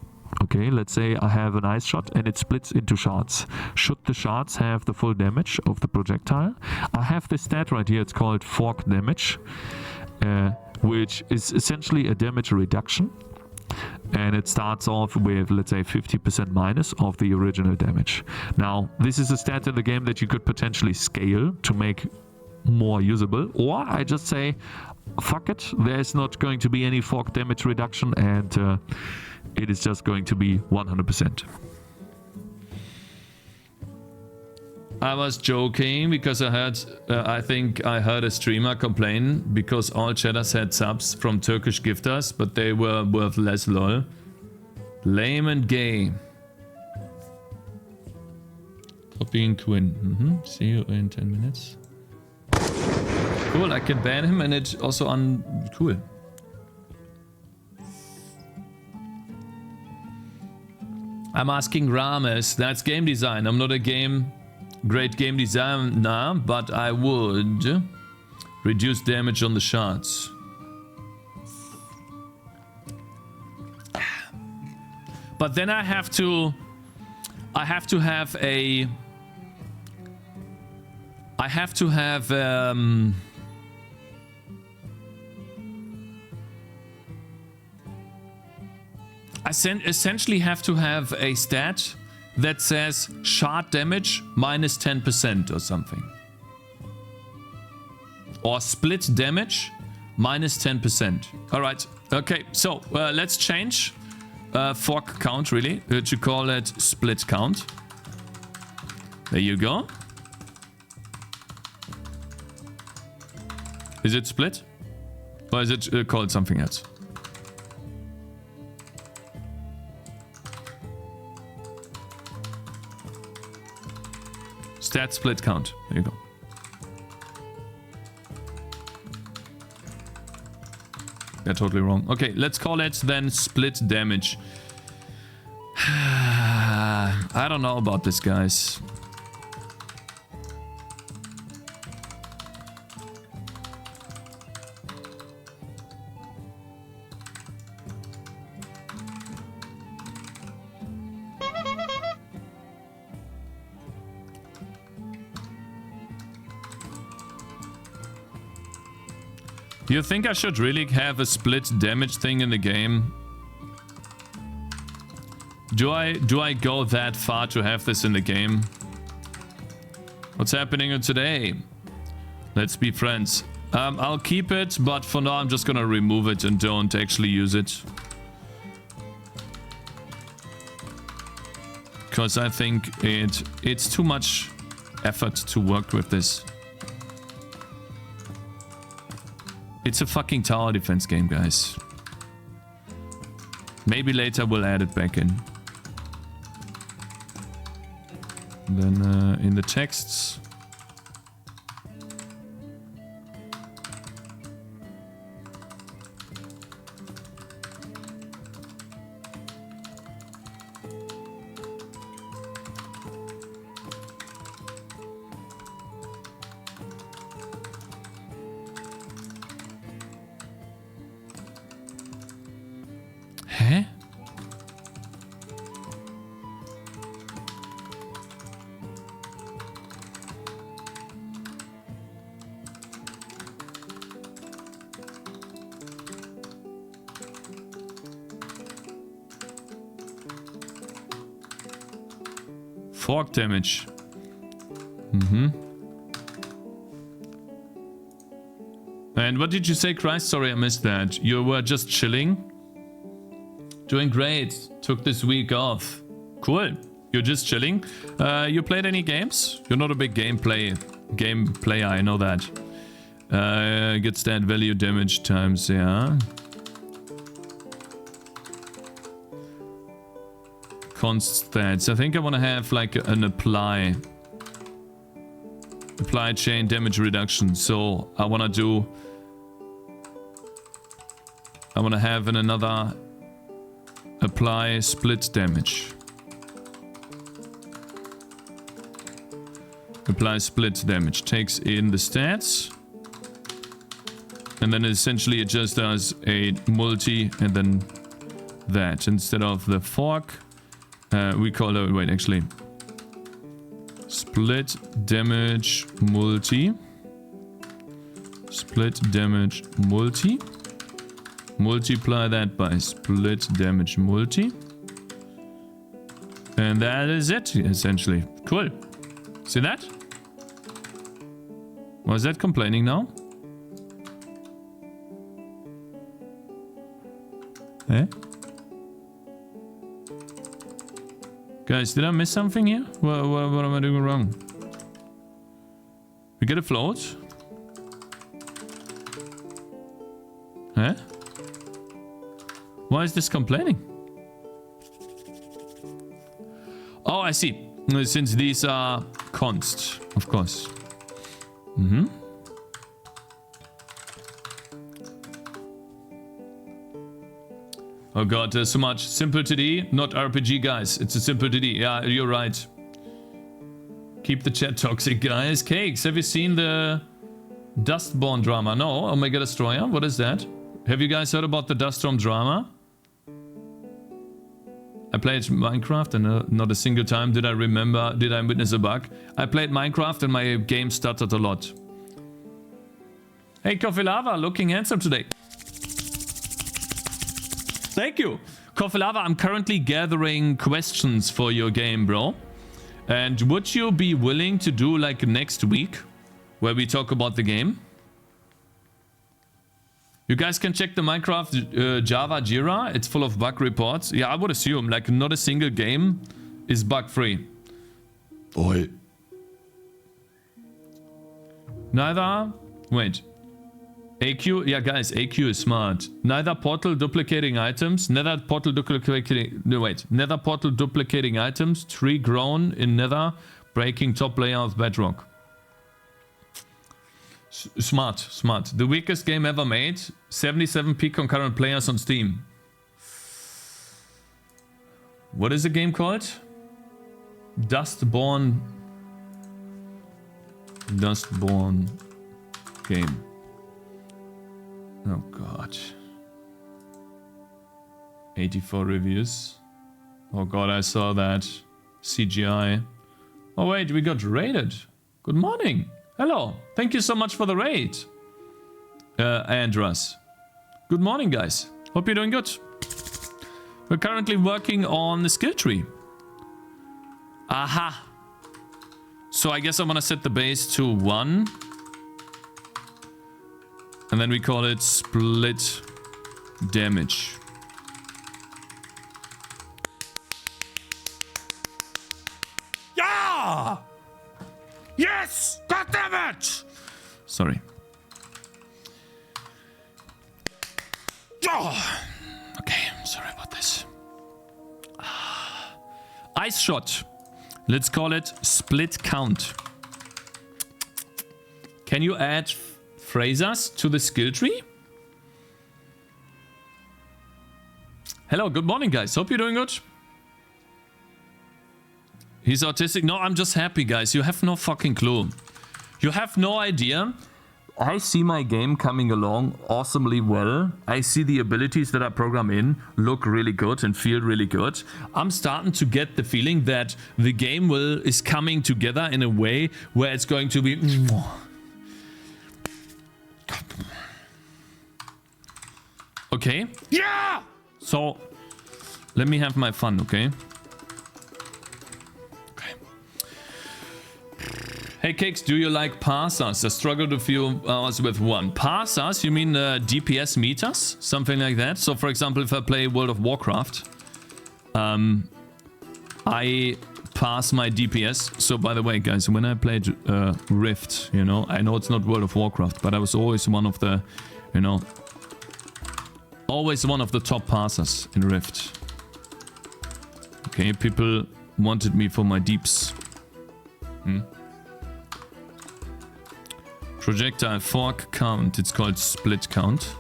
okay, let's say I have an ice shot and it splits into shards. Should the shards have the full damage of the projectile? I have this stat right here, it's called fork damage, which is essentially a damage reduction. And it starts off with, let's say, 50% minus of the original damage. Now, this is a stat in the game that you could potentially scale to make more usable. Or I just say, fuck it, there's not going to be any fork damage reduction and it is just going to be 100%. I was joking because I think I heard a streamer complain because all chatters had subs from Turkish gifters, but they were worth less, lol. Lame and gay. Copying Quinn. See you in 10 minutes. Cool, I can ban him and it's also cool. I'm asking Rames. That's game design. I'm not a great game designer, but I would reduce damage on the shards. But then I have to have I essentially have to have a stat that says shard damage minus 10% or something. Or split damage minus 10%. Alright, okay, so let's change fork count really to call it split count. There you go. Is it split? Or is it called something else? Stat split count. There you go. They're totally wrong. Okay, let's call it then split damage. I don't know about this, guys. Do you think I should really have a split damage thing in the game? Do I go that far to have this in the game? What's happening today? Let's be friends. I'll keep it, but for now I'm just gonna remove it and don't actually use it. Because I think it's too much effort to work with this. It's a fucking tower defense game, guys. Maybe later we'll add it back in. Then in the texts. Hä? Fork damage. And what did you say, Christ? Sorry, I missed that. You were just chilling? Doing great. Took this week off. Cool. You're just chilling. You played any games? You're not a big game player, I know that. Get stat value damage times, yeah. Const stats. I think I want to have like an apply chain damage reduction. So I want to have another apply split damage. Apply split damage. Takes in the stats. And then essentially it just does a multi and then that. Instead of the fork, we call it, wait, actually. Split damage multi. Split damage multi. Multiply that by split damage multi. And that is it, essentially. Cool. See that? Was that complaining now? Eh? Guys, did I miss something here? What am I doing wrong? We get a float? Eh? Why is this complaining? Oh, I see. Since these are const, of course. Oh god, there's so much. Simple TD, not RPG, guys. It's a simple TD. Yeah, you're right. Keep the chat toxic, guys. Cakes, have you seen the Dustborn drama? No, Omega Destroyer. What is that? Have you guys heard about the Duststorm drama? I played Minecraft and not a single time did I witness a bug. I played Minecraft and my game stuttered a lot. Hey, Coffee Lava, looking handsome today. Thank you. Coffee Lava, I'm currently gathering questions for your game, bro. And would you be willing to do like next week where we talk about the game? You guys can check the Minecraft Java Jira. It's full of bug reports. Yeah, I would assume like not a single game is bug free. Oi. Neither. Wait. AQ. Yeah, guys, AQ is smart. Neither portal duplicating items. Nether portal duplicating. No, wait. Nether portal duplicating items. Tree grown in Nether. Breaking top layer of bedrock. Smart, smart. The weakest game ever made. 77 peak concurrent players on Steam. What is the game called? Dustborn game. Oh god. 84 reviews. Oh god, I saw that. CGI. Oh wait, we got raided. Good morning. Hello. Thank you so much for the raid. Andras. Good morning, guys. Hope you're doing good. We're currently working on the Skilltree. Aha. So I guess I'm gonna set the base to 1. And then we call it split damage. Yeah! Yes! God damn it! Sorry. Oh. Okay, sorry about this. Ice shot. Let's call it split count. Can you add phrases to the skill tree? Hello, good morning, guys. Hope you're doing good. He's autistic. No, I'm just happy, guys. You have no fucking clue. You have no idea. I see my game coming along awesomely well. I see the abilities that I program in look really good and feel really good. I'm starting to get the feeling that the game is coming together in a way where it's going to be... Okay. Yeah! So, let me have my fun, okay? Hey Cakez, do you like parsers? I struggled a few hours with one. Parsers? You mean DPS meters? Something like that? So for example, if I play World of Warcraft, I parse my DPS. So by the way, guys, when I played Rift, you know, I know it's not World of Warcraft, but I was always one of the, you know, always one of the top parsers in Rift. Okay, people wanted me for my deeps. Projectile fork count. It's called split count.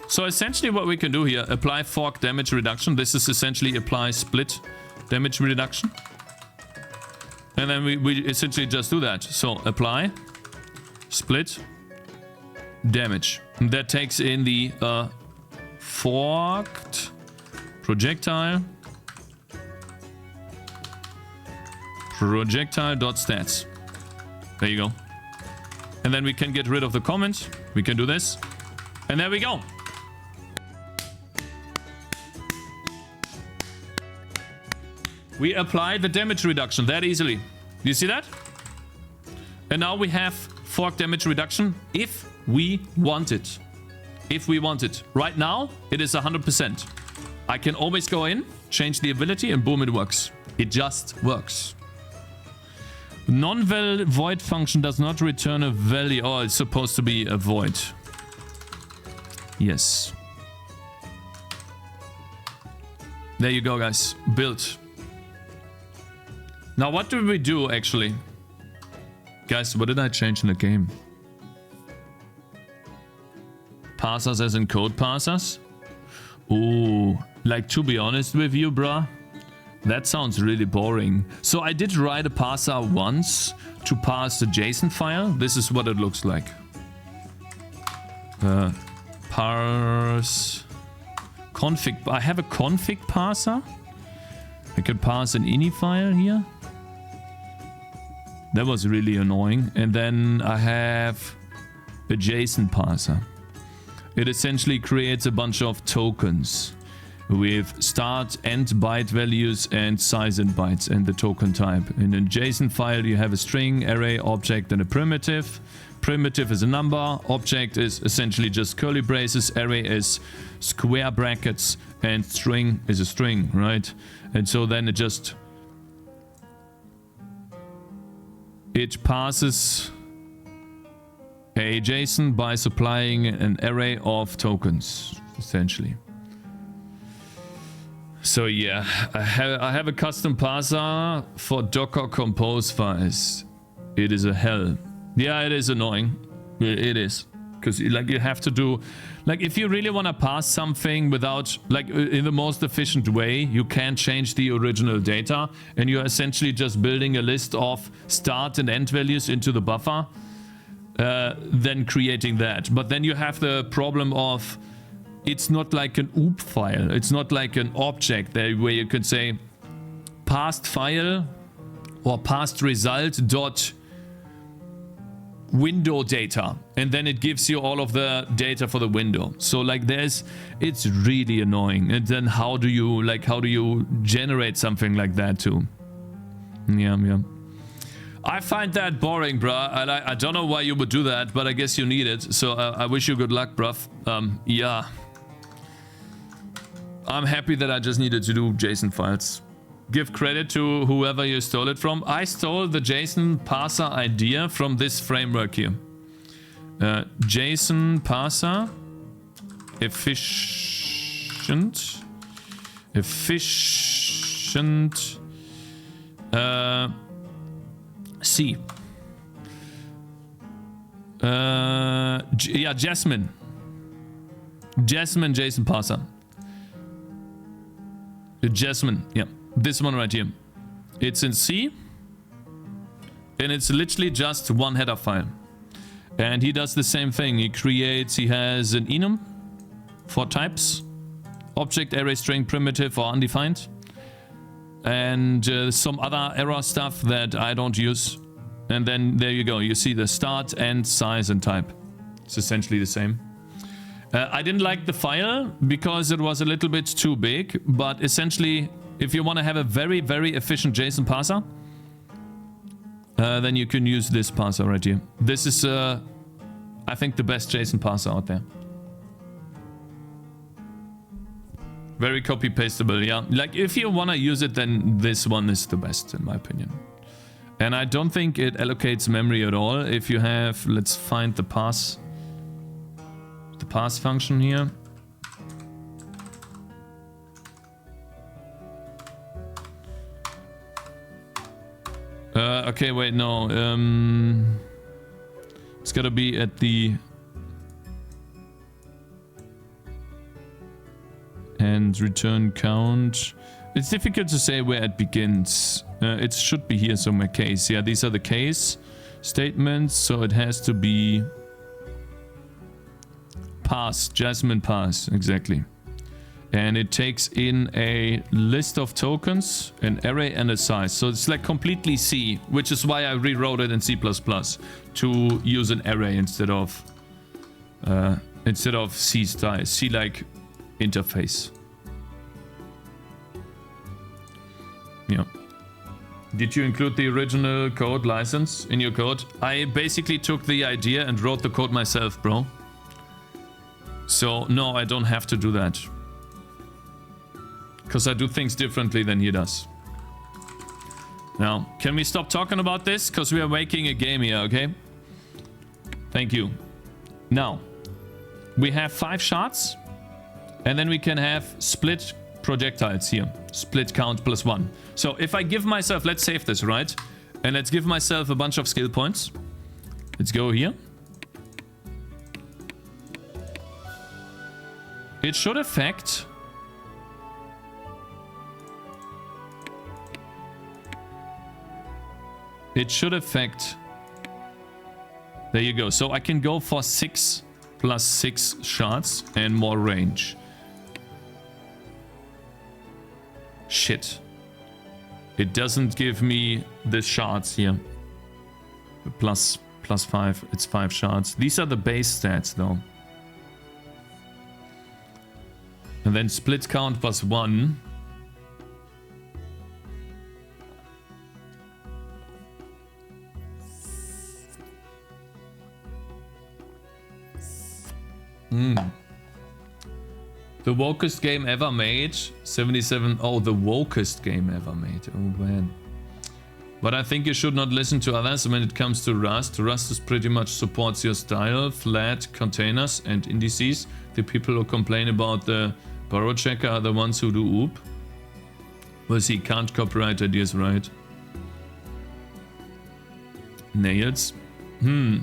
So essentially what we can do here, apply fork damage reduction. This is essentially apply split damage reduction. And then we essentially just do that. So apply split damage. And that takes in the forked projectile. Projectile.stats. There you go. And then we can get rid of the comment. We can do this. And there we go. We apply the damage reduction that easily. You see that? And now we have fork damage reduction if we want it. If we want it. Right now, it is 100%. I can always go in, change the ability, and boom, it works. It just works. Non-val void function does not return a value. Oh, it's supposed to be a void. Yes. There you go, guys. Built. Now, what do we do, actually? Guys, what did I change in the game? Parsers as in code parsers? Ooh, like, to be honest with you, bruh. That sounds really boring. So I did write a parser once to parse the JSON file. This is what it looks like. Parse config. I have a config parser. I can parse an ini file here. That was really annoying. And then I have a JSON parser. It essentially creates a bunch of tokens with start, end byte values and size in bytes and the token type. In a JSON file, you have a string, array, object, and a primitive. Primitive is a number, object is essentially just curly braces, array is square brackets, and string is a string, right? And so then it parses a JSON by supplying an array of tokens, essentially. So yeah, I have a custom parser for Docker Compose files. It is a hell. Yeah, it is annoying. It is. Because like you have to do, like if you really want to parse something without, like in the most efficient way, you can change the original data and you're essentially just building a list of start and end values into the buffer, then creating that. But then you have the problem of, it's not like an OOP file. It's not like an object there where you could say past file or past result dot window data. And then it gives you all of the data for the window. So like it's really annoying. And then how do you generate something like that too? Yeah. I find that boring, bruh. I don't know why you would do that, but I guess you need it. So I wish you good luck, bruv. Yeah. I'm happy that I just needed to do JSON files. Give credit to whoever you stole it from. I stole the JSON parser idea from this framework here. JSON parser. Efficient. C. Yeah, Jasmine. Jasmine JSON parser. Jasmine, yeah. This one right here. It's in C. And it's literally just one header file. And he does the same thing. He has an enum for types. Object, array, string, primitive, or undefined. And some other error stuff that I don't use. And then there you go. You see the start, end, size, and type. It's essentially the same. I didn't like the file because it was a little bit too big. But essentially, if you want to have a very, very efficient JSON parser, then you can use this parser right here. This is, I think, the best JSON parser out there. Very copy-pastable, yeah. Like, if you want to use it, then this one is the best, in my opinion. And I don't think it allocates memory at all. If you have, let's find the parse function here. Okay, wait, no. It's gotta be at the... And return count. It's difficult to say where it begins. It should be here somewhere. Case. Yeah, these are the case statements. So it has to be pass. Jasmine pass. Exactly. And it takes in a list of tokens, an array, and a size. So it's like completely C, which is why I rewrote it in C++ to use an array instead of C style. C like interface. Yeah. Did you include the original code license in your code? I basically took the idea and wrote the code myself, bro. So no, I don't have to do that. Because I do things differently than he does. Now, can we stop talking about this? Because we are making a game here, okay? Thank you. Now, we have 5 shards. And then we can have split projectiles here. Split count plus 1. So if I give myself, let's save this, right? And let's give myself a bunch of skill points. Let's go here. It should affect... There you go. So I can go for 6 plus 6 shards and more range. Shit. It doesn't give me the shards here. Plus 5. It's 5 shards. These are the base stats though. And then split count plus 1. The wokest game ever made. 77. Oh, the wokest game ever made. Oh, man. But I think you should not listen to others when it comes to Rust. Rust is pretty much supports your style, flat containers, and indices. The people who complain about the borrow checker are the ones who do OOP. Well, see, can't copyright ideas, right? Nails.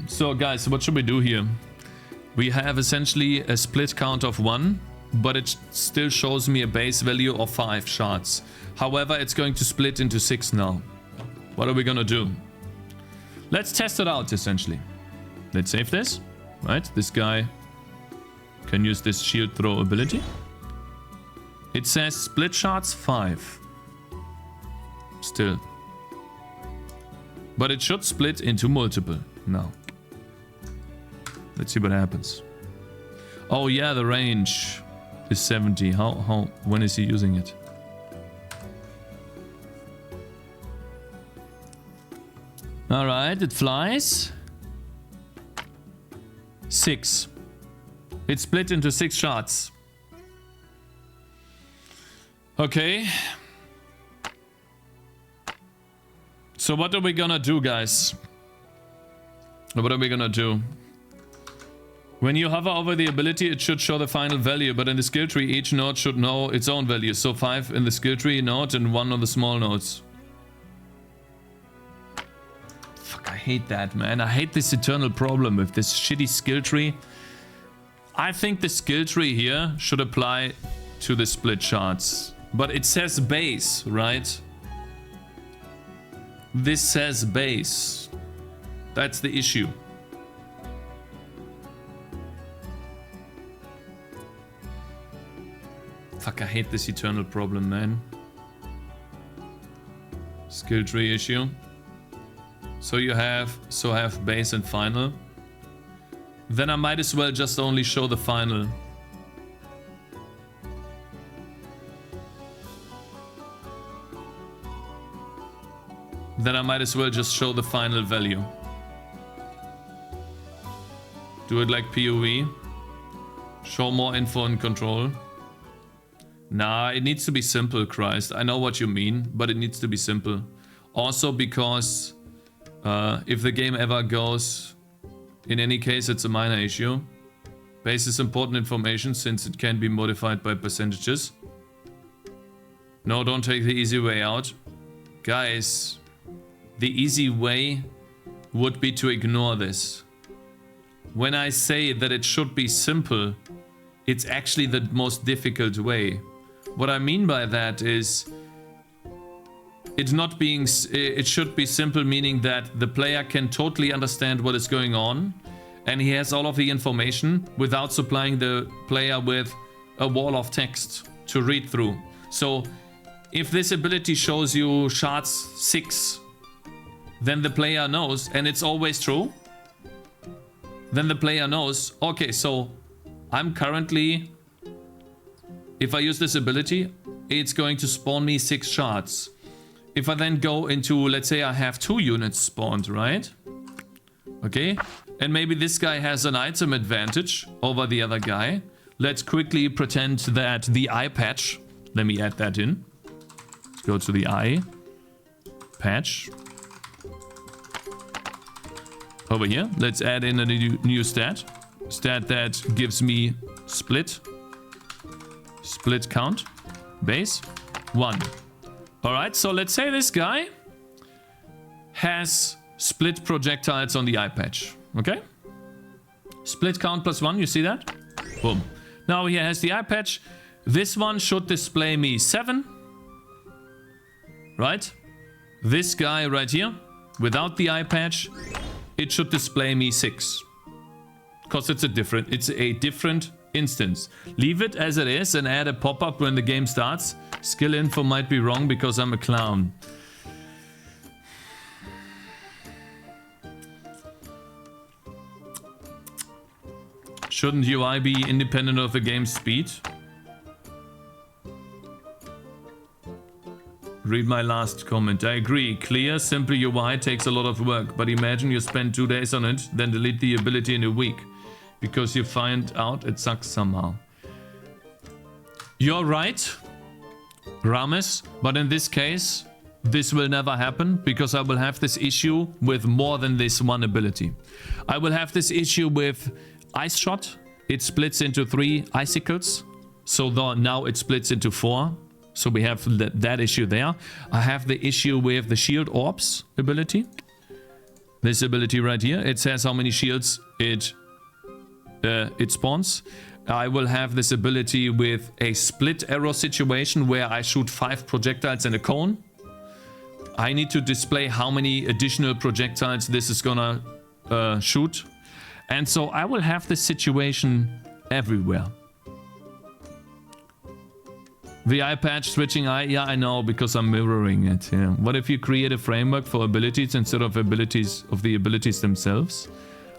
So, guys, what should we do here? We have essentially a split count of 1. But it still shows me a base value of 5 shards. However, it's going to split into 6 now. What are we gonna do? Let's test it out, essentially. Let's save this. Right, this guy can use this shield throw ability. It says split shards 5. Still. But it should split into multiple now. Let's see what happens. Oh yeah, the range is 70. When is he using it? Alright, it flies. 6. It's split into 6 shards. Okay. So what are we gonna do, guys? What are we gonna do? When you hover over the ability, it should show the final value, but in the skill tree, each node should know its own value. So 5 in the skill tree node and 1 on the small nodes. Fuck, I hate that, man. I hate this eternal problem with this shitty skill tree. I think the skill tree here should apply to the split shards. But it says base, right? This says base. That's the issue. Fuck, I hate this eternal problem, man. Skill tree issue. So you have base and final. Then I might as well just only show the final. Then I might as well just show the final value. Do it like POV. Show more info and control. Nah, it needs to be simple, Christ. I know what you mean, but it needs to be simple. Also because if the game ever goes, in any case, it's a minor issue. Base is important information since it can be modified by percentages. No, don't take the easy way out. Guys, the easy way would be to ignore this. When I say that it should be simple, it's actually the most difficult way. What I mean by that is it should be simple, meaning that the player can totally understand what is going on and he has all of the information without supplying the player with a wall of text to read through. So if this ability shows you shards 6, then the player knows, and it's always true, then the player knows, okay, so I'm currently, if I use this ability, it's going to spawn me 6 shards. If I then go into, let's say I have 2 units spawned, right? Okay, and maybe this guy has an item advantage over the other guy. Let's quickly pretend that the eye patch, let me add that in. Let's go to the eye patch. Over here, let's add in a new stat. Stat that gives me split count, base, 1. Alright, so let's say this guy has split projectiles on the eye patch, okay? Split count plus 1, you see that? Boom. Now he has the eye patch. This one should display me 7. Right? This guy right here, without the eye patch, it should display me 6. Because it's a different instance. Leave it as it is and add a pop-up when the game starts. Skill info might be wrong because I'm a clown. Shouldn't UI be independent of the game's speed? Read my last comment. I agree. Clear, simple UI takes a lot of work, but imagine you spend 2 days on it, then delete the ability in a week. Because you find out it sucks somehow. You're right, Rames, but in this case, this will never happen because I will have this issue with more than this one ability. I will have this issue with Ice Shot. It splits into 3 icicles. So now it splits into 4. So we have that issue there. I have the issue with the Shield Orbs ability. This ability right here. It says how many shields it spawns. I will have this ability with a split arrow situation where I shoot 5 projectiles in a cone. I need to display how many additional projectiles this is gonna shoot. And so I will have this situation everywhere. The eye patch switching eye, yeah, I know, because I'm mirroring it. Yeah. What if you create a framework for abilities instead of the abilities themselves?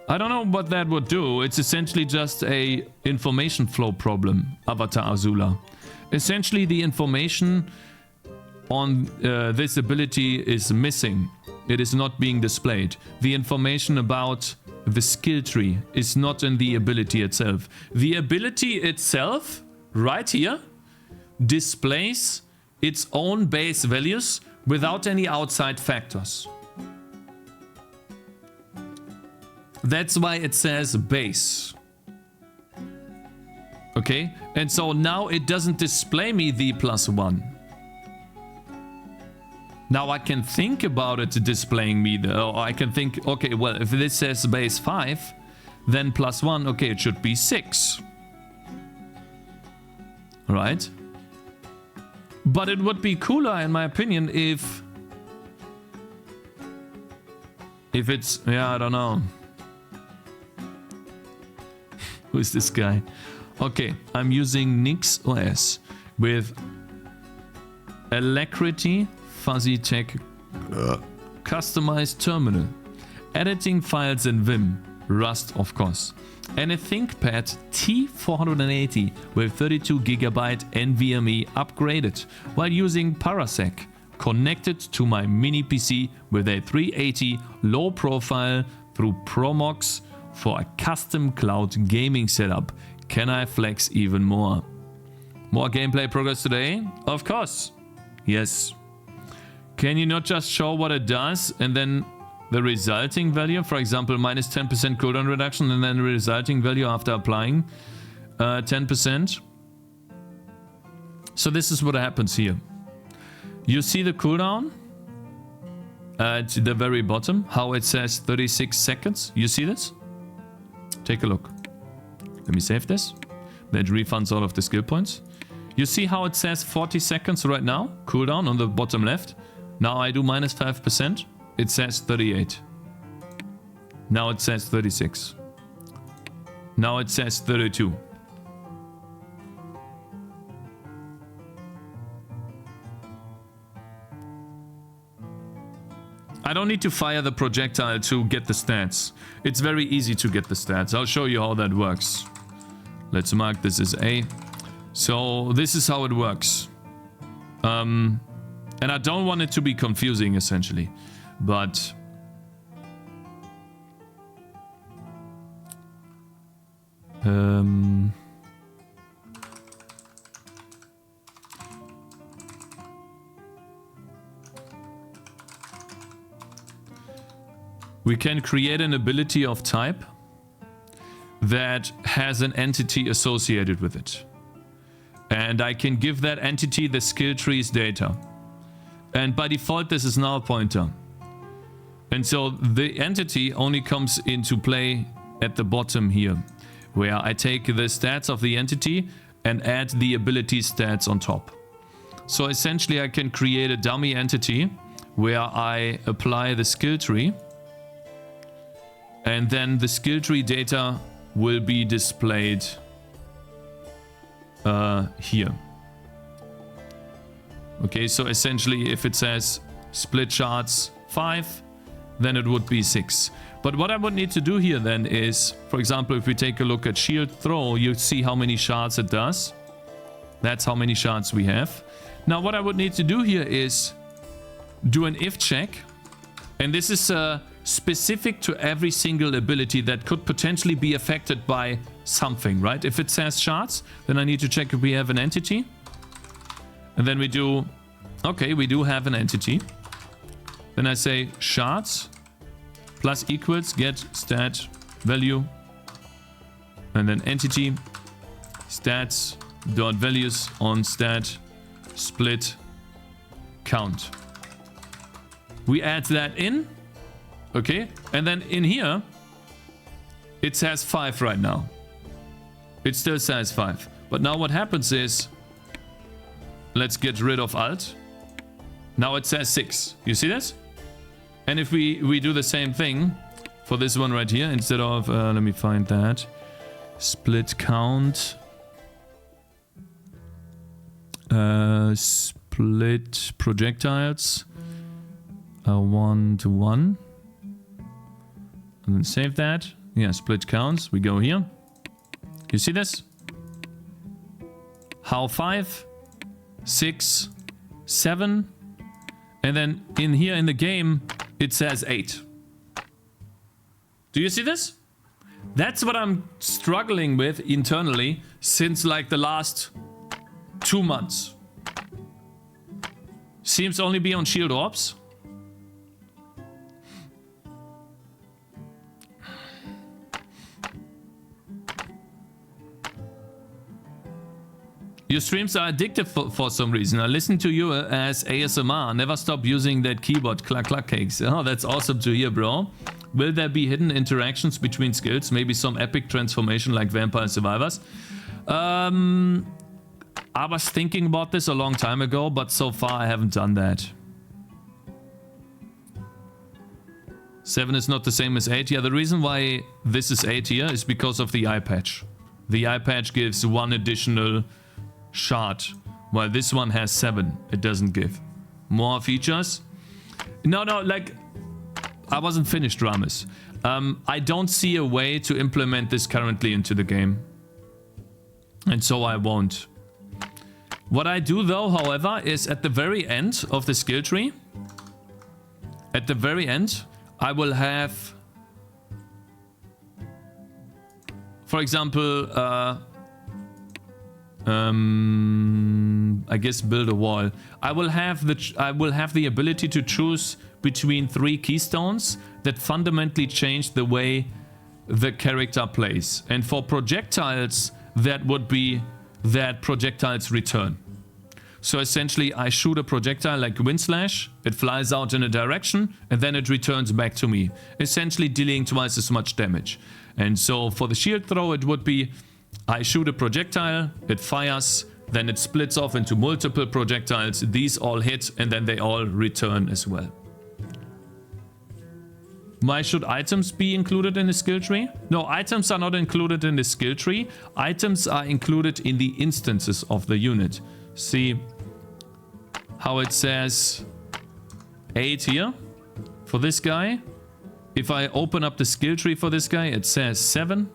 I don't know what that would do. It's essentially just a information flow problem, Avatar Azula. Essentially, the information on this ability is missing. it is not being displayed. The information about the skill tree is not in the ability itself. The ability itself, right here, displays its own base values without any outside factors. That's why it says base. Okay, and so now it doesn't display me the +1. Now I can think about it displaying me the, or I can think, okay, well, if this says base 5, then +1, okay, it should be 6. Right? But it would be cooler, in my opinion, if it's, yeah, I don't know. Who is this guy? Okay, I'm using Nix OS with Alacrity Fuzzy Tech customized terminal, editing files in Vim, Rust of course, and a ThinkPad T480 with 32GB NVMe upgraded while using Parasec, connected to my mini PC with a 380 low profile through Promox for a custom cloud gaming setup. Can I flex even more? More gameplay progress today? Of course. Yes. Can you not just show what it does and then the resulting value? For example, minus 10% cooldown reduction and then the resulting value after applying 10%. So this is what happens here. You see the cooldown at the very bottom, how it says 36 seconds. You see this? Take a look. Let me save this. That refunds all of the skill points. You see how it says 40 seconds right now? Cooldown on the bottom left. Now I do minus 5%. It says 38. Now it says 36. Now it says 32. I don't need to fire the projectile to get the stats. It's very easy to get the stats. I'll show you how that works. Let's mark this as A. So this is how it works. And I don't want it to be confusing essentially, but we can create an ability of type that has an entity associated with it. And I can give that entity the skill tree's data. And by default, this is now a pointer. And so the entity only comes into play at the bottom here, where I take the stats of the entity and add the ability stats on top. So essentially I can create a dummy entity where I apply the skill tree, and then the skill tree data will be displayed here. Okay, so essentially if it says split shards 5, then it would be 6. But what I would need to do here then is, for example, if we take a look at shield throw, you see how many shards it does. That's how many shards we have. Now what I would need to do here is do an if check. And this is specific to every single ability that could potentially be affected by something, right? If it says shards, then I need to check if we have an entity. And then we do, okay, we do have an entity. Then I say shards plus equals get stat value. And then entity stats dot values on stat split count. We add that in. Okay. And then in here, it says 5 right now. It still says 5. But now what happens is, let's get rid of alt. Now it says 6. You see this? And if we do the same thing for this one right here, instead of, let me find that. Split count. Split projectiles. 1 to 1. And then save that. Yeah, split counts. We go here. You see this? How 5, 6, 7. And then in here in the game, it says 8. Do you see this? That's what I'm struggling with internally since like the last 2 months. Seems only be on shield orbs. Your streams are addictive for some reason. I listen to you as ASMR. Never stop using that keyboard. Cluck cluck cakes. Oh, that's awesome to hear, bro. Will there be hidden interactions between skills? Maybe some epic transformation like Vampire Survivors? I was thinking about this a long time ago, but so far I haven't done that. 7 is not the same as 8. Yeah, the reason why this is 8 here is because of the eye patch. The eye patch gives 1 additional shard, while this one has 7. It doesn't give more features. No, like I wasn't finished, Ramis. I don't see a way to implement this currently into the game, and so I won't. What I do though, however, is at the very end of the skill tree, at the very end, I will have, for example, I guess build a wall. I will have the ability to choose between 3 keystones that fundamentally change the way the character plays. And for projectiles, that would be that projectiles return. So essentially, I shoot a projectile like Wind Slash, it flies out in a direction, and then it returns back to me, essentially dealing twice as much damage. And so for the shield throw, it would be, I shoot a projectile, it fires, then it splits off into multiple projectiles, these all hit, and then they all return as well. Why should items be included in the skill tree? No, items are not included in the skill tree. Items are included in the instances of the unit. See how it says 8 here for this guy. If I open up the skill tree for this guy, it says 7.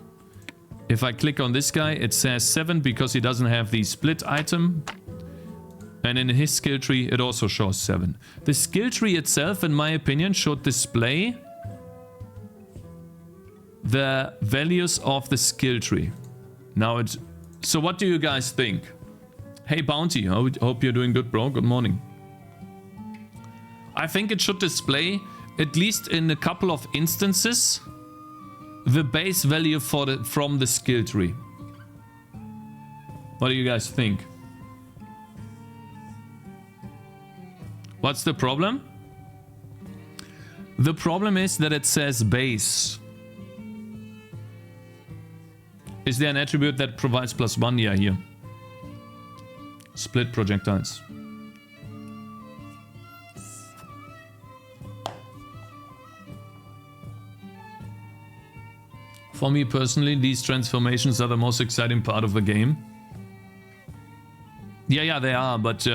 If I click on this guy, it says 7 because he doesn't have the split item. And in his skill tree, it also shows 7. The skill tree itself, in my opinion, should display the values of the skill tree. Now it's... So what do you guys think? Hey Bounty, I hope you're doing good, bro. Good morning. I think it should display, at least in a couple of instances, the base value from the skill tree. What do you guys think? What's the problem? The problem is that it says base. Is there an attribute that provides +1? Yeah, here. Split projectiles. For me personally, these transformations are the most exciting part of the game. Yeah, they are, but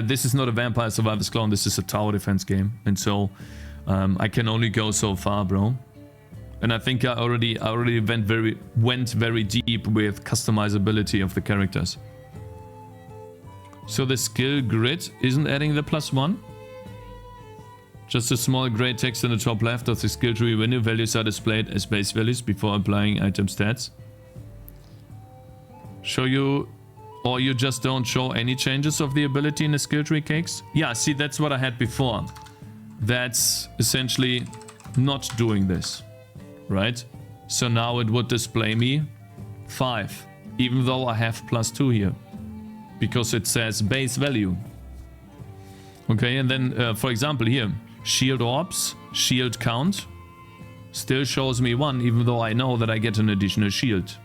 this is not a Vampire Survivors clone, this is a tower defense game. And so, I can only go so far, bro. And I think I already went very deep with customizability of the characters. So the skill grid isn't adding the +1? Just a small grey text in the top left of the skill tree window. Values are displayed as base values before applying item stats. Show you, or you just don't show any changes of the ability in the skill tree, Cakes? Yeah, see, that's what I had before. That's essentially not doing this, right? So now it would display me 5, even though I have +2 here, because it says base value. Okay, and then for example here, shield orbs, shield count, still shows me 1, even though I know that I get an additional shield.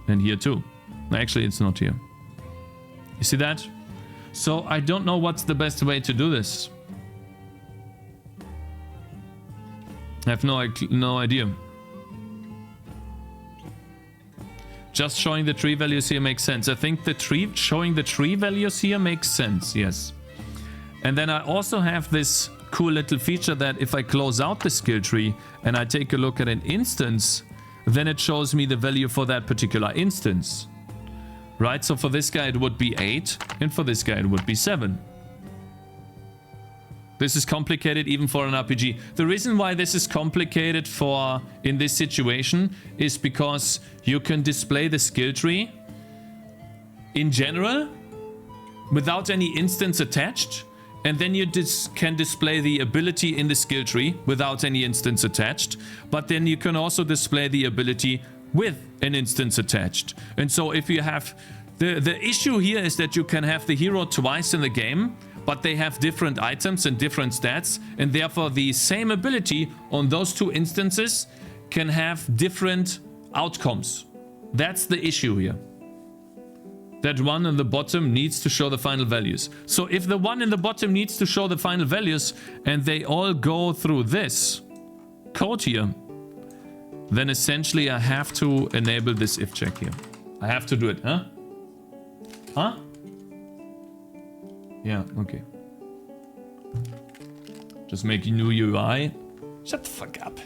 And here too. Actually, it's not here. You see that? So I don't know what's the best way to do this. I have no idea. Just showing the tree values here makes sense. I think showing the tree values here makes sense, yes. And then I also have this cool little feature that if I close out the skill tree and I take a look at an instance, then it shows me the value for that particular instance. Right, so for this guy it would be 8, and for this guy it would be 7. This is complicated even for an RPG. The reason why this is complicated for in this situation is because you can display the skill tree in general without any instance attached, and then you can display the ability in the skill tree without any instance attached, but then you can also display the ability with an instance attached. And so if you have the issue here is that you can have the hero twice in the game, but they have different items and different stats, and therefore the same ability on those two instances can have different outcomes. That's the issue here. That one in the bottom needs to show the final values. So if the one in the bottom needs to show the final values and they all go through this code here, then essentially I have to enable this if check here. I have to do it, huh? Huh? Yeah, okay. Just make a new UI. Shut the fuck up.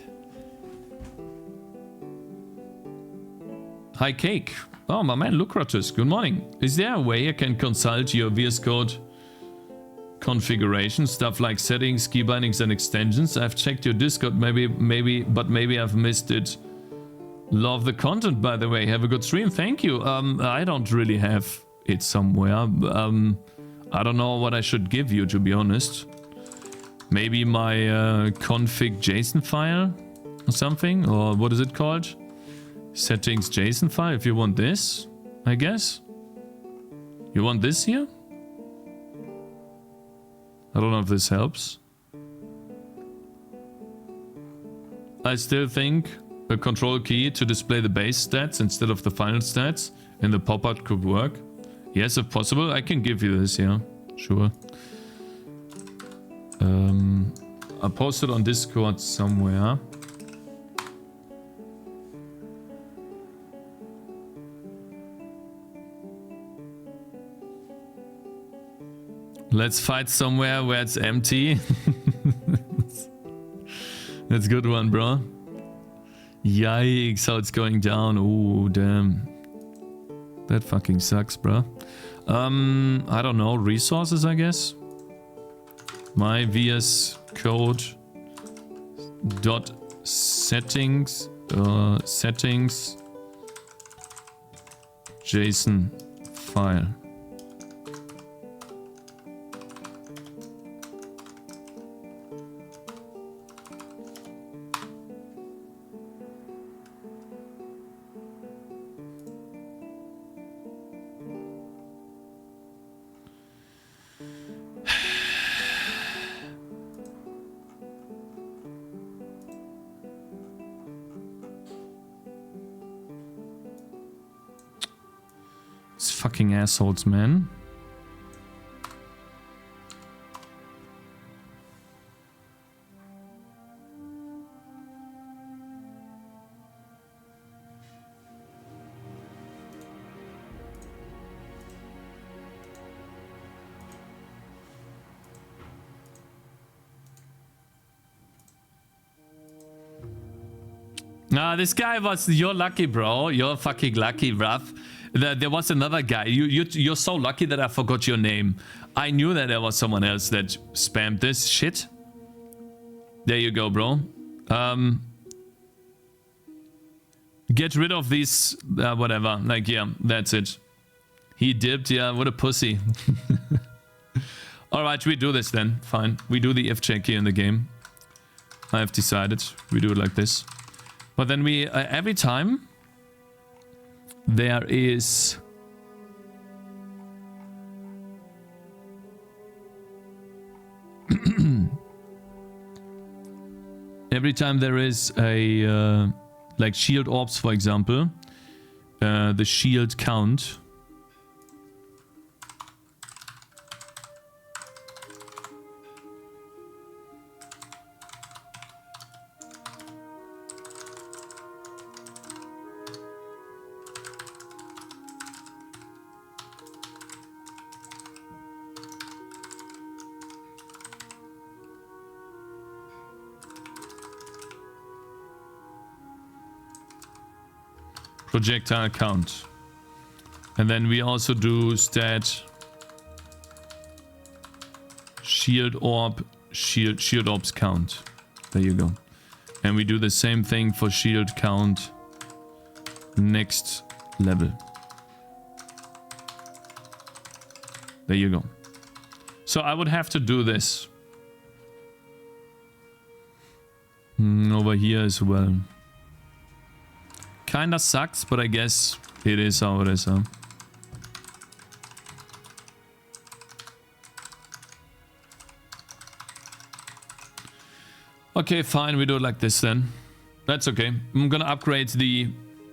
Hi, Cake. Oh, my man, Lucratus. Good morning. Is there a way I can consult your VS Code configuration? Stuff like settings, key bindings, and extensions. I've checked your Discord. Maybe I've missed it. Love the content, by the way. Have a good stream. Thank you. I don't really have it somewhere. I don't know what I should give you, to be honest. Maybe my config JSON file or something? Or what is it called? Settings JSON file, if you want this, I guess. You want this here? I don't know if this helps. I still think a control key to display the base stats instead of the final stats in the pop-out could work. Yes, if possible, I can give you this, yeah. Sure. I posted on Discord somewhere. Let's fight somewhere where it's empty. That's a good one, bro. Yikes, how it's going down. Oh, damn. That fucking sucks, bro. I don't know. Resources, I guess. My VS Code dot settings settings JSON file. Fucking assholes, man. Nah, this guy was... You're lucky, bro. You're fucking lucky, bruv. There was another guy. You're so lucky that I forgot your name. I knew that there was someone else that spammed this shit. There you go, bro. Get rid of these... whatever. Like, yeah, that's it. He dipped. Yeah, what a pussy. Alright, we do this then. Fine. We do the if check here in the game. I have decided. We do it like this. But then we... every time... there is every time there is a like shield orbs, for example, the shield count projectile count. And then we also do stat shield orb shield ops count. There you go. And we do the same thing for shield count next level. There you go. So I would have to do this. Over here as well. Kinda sucks, but I guess it is how it is, huh? Okay, fine, we do it like this then. That's okay. I'm gonna upgrade the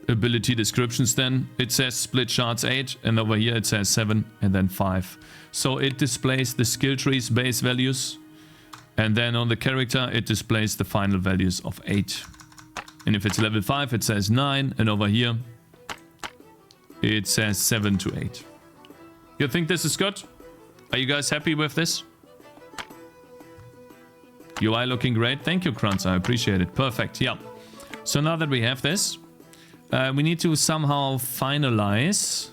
ability descriptions then. It says split shards 8, and over here it says 7 and then 5. So it displays the skill tree's base values, and then on the character it displays the final values of 8. And if it's level 5 it says 9, and over here it says 7 to 8. You think this is good? Are you guys happy with this? UI looking great. Thank you, Kranz. I appreciate it. Perfect. Yeah. So now that we have this, we need to somehow finalize.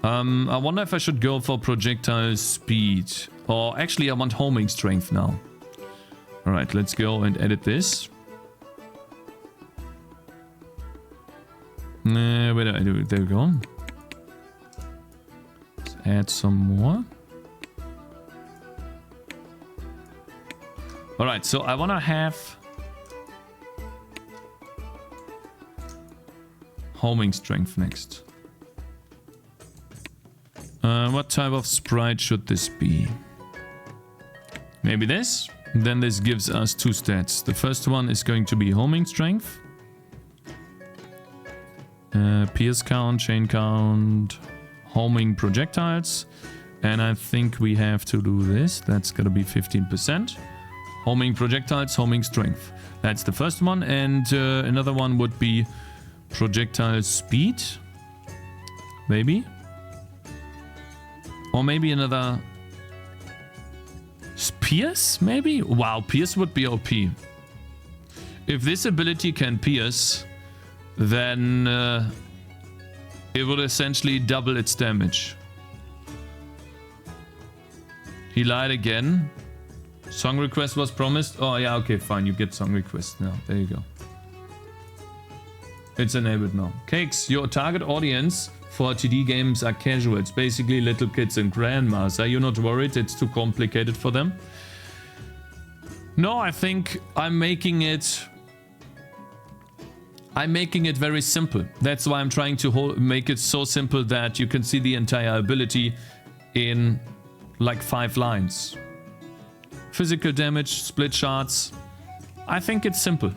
I wonder if I should go for projectile speed. Or actually, I want homing strength now. Alright, let's go and edit this. Where do I do it? There we go. Let's add some more. Alright, so I want to have homing strength next. What type of sprite should this be? Maybe this? Then this gives us 2 stats. The first one is going to be homing strength. Pierce count, chain count, homing projectiles. And I think we have to do this. That's gonna be 15%. Homing projectiles, homing strength. That's the first one. And another one would be projectile speed. Maybe. Or maybe another... Pierce, maybe? Wow, pierce would be OP. If this ability can pierce, then it would essentially double its damage. He lied again. Song request was promised. Oh yeah, okay, fine. You get song request now. There you go. It's enabled now. Cakez, your target audience for TD games are casuals, basically little kids and grandmas. Are you not worried it's too complicated for them? No, I think I'm making it very simple. That's why I'm trying to make it so simple that you can see the entire ability in like 5 lines. Physical damage, split shards. I think it's simple.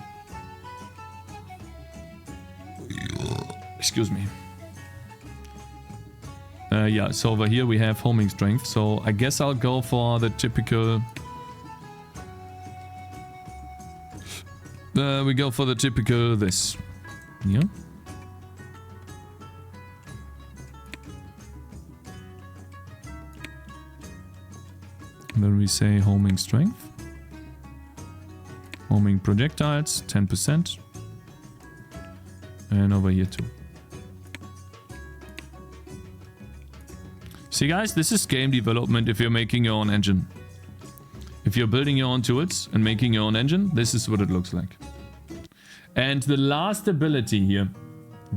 Excuse me. Yeah, so over here we have homing strength. So I guess I'll go for the typical... we go for the typical this. Yeah. Then we say homing strength. Homing projectiles, 10%. And over here too. See guys, this is game development if you're making your own engine. If you're building your own tools and making your own engine, this is what it looks like. And the last ability here,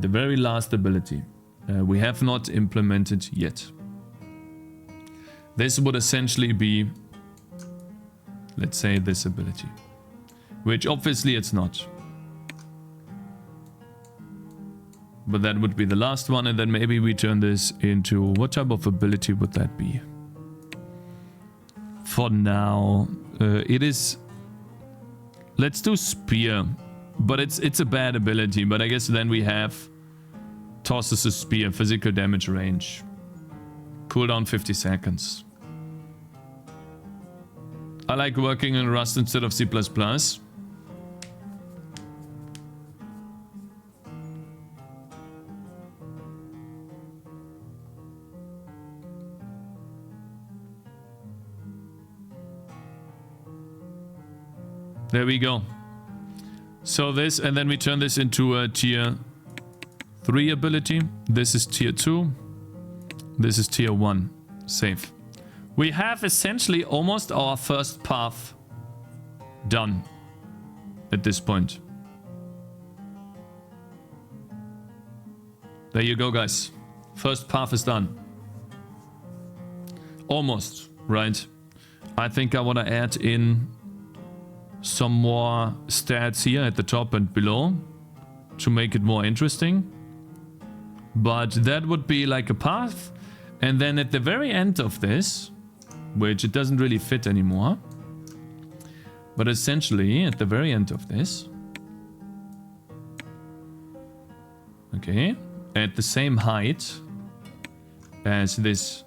the very last ability, we have not implemented yet. This would essentially be, let's say, this ability. Which obviously it's not. But that would be the last one, and then maybe we turn this into... What type of ability would that be? For now, it is... Let's do Spear. But it's a bad ability, but I guess then we have... Tosses a Spear, physical damage range. Cooldown 50 seconds. I like working in Rust instead of C++. There we go. So this, and then we turn this into a tier 3 ability. This is tier 2. This is tier 1. Safe. We have essentially almost our first path done at this point. There you go, guys. First path is done. Almost, right? I think I want to add in some more stats here at the top and below to make it more interesting. But that would be like a path. And then at the very end of this, which it doesn't really fit anymore, but essentially at the very end of this, okay, at the same height as this,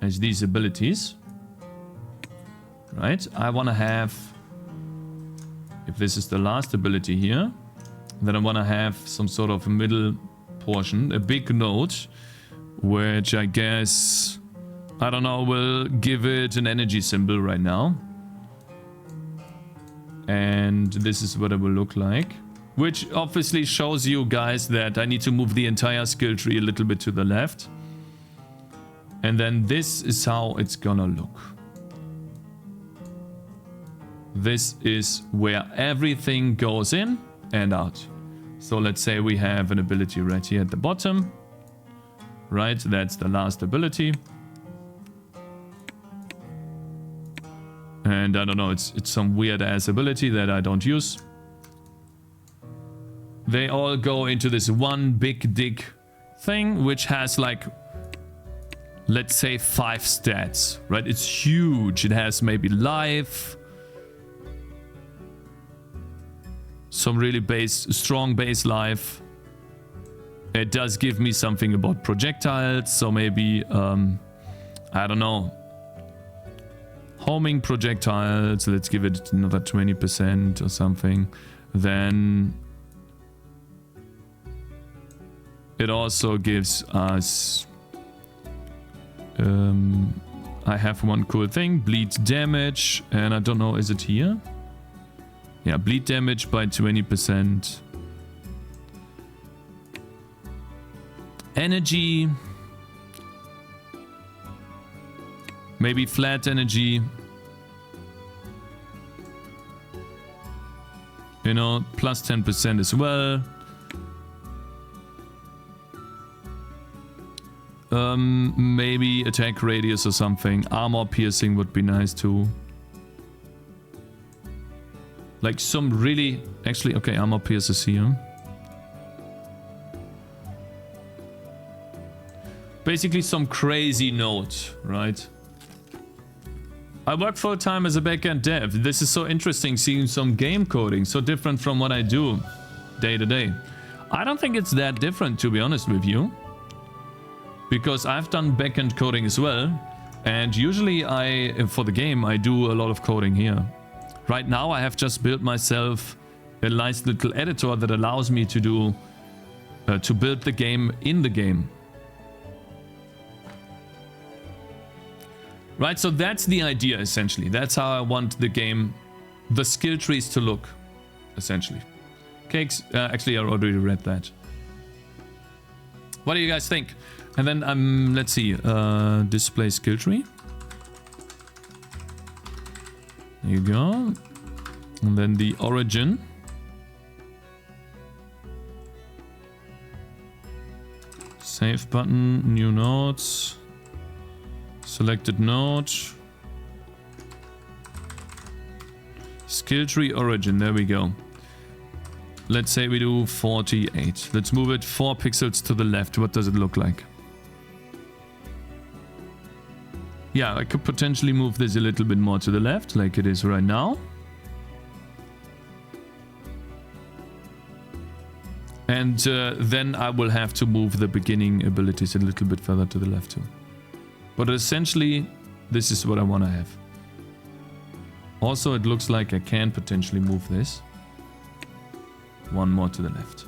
as these abilities, right? I want to have, if this is the last ability here, then I want to have some sort of middle portion, a big node, which I guess, I don't know, will give it an energy symbol right now. And this is what it will look like. Which obviously shows you guys that I need to move the entire skill tree a little bit to the left. And then this is how it's gonna look. This is where everything goes in and out. So let's say we have an ability right here at the bottom. Right, that's the last ability. And I don't know, it's some weird ass ability that I don't use. They all go into this one big dig thing, which has like, let's say 5 stats, right? It's huge. It has maybe life, some really strong base life. It does give me something about projectiles, so maybe, I don't know, homing projectiles, let's give it another 20% or something. Then it also gives us, I have one cool thing, bleed damage, and I don't know, is it here? Yeah, bleed damage by 20%. Energy, maybe flat energy, you know, plus 10% as well. Maybe attack radius or something. Armor piercing would be nice too. Like some really, actually, okay, armor pierces here. Basically some crazy note, right? I work full time as a backend dev. This is so interesting seeing some game coding, so different from what I do day to day. I don't think it's that different, to be honest with you. Because I've done backend coding as well. And usually for the game, I do a lot of coding here. Right now, I have just built myself a nice little editor that allows me to do, to build the game in the game. Right, so that's the idea, essentially. That's how I want the game, the skill trees to look, essentially. Cakes, actually, I already read that. What do you guys think? And then, let's see, display skill tree. There you go. And then the origin. Save button, new nodes. Selected node. Skill tree origin, there we go. Let's say we do 48. Let's move it 4 pixels to the left. What does it look like? Yeah, I could potentially move this a little bit more to the left, like it is right now. And then I will have to move the beginning abilities a little bit further to the left too. But essentially, this is what I want to have. Also, it looks like I can potentially move this 1 more to the left.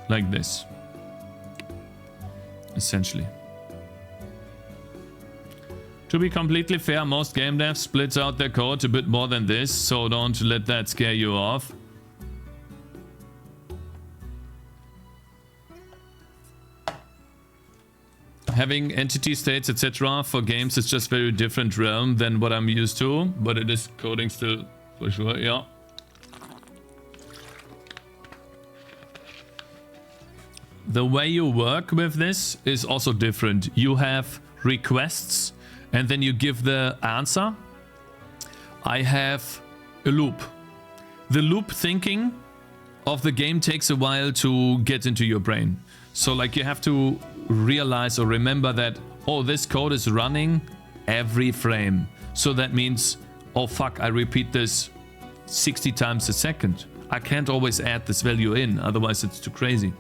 Like this. Essentially. To be completely fair, most game devs splits out their code a bit more than this, so don't let that scare you off. Having entity states, etc. for games is just very different realm than what I'm used to, but it is coding still, for sure, yeah. The way you work with this is also different. You have requests, and then you give the answer. I have a loop. The loop thinking of the game takes a while to get into your brain. So like you have to realize or remember that, oh, this code is running every frame. So that means, oh fuck, I repeat this 60 times a second. I can't always add this value in, otherwise it's too crazy.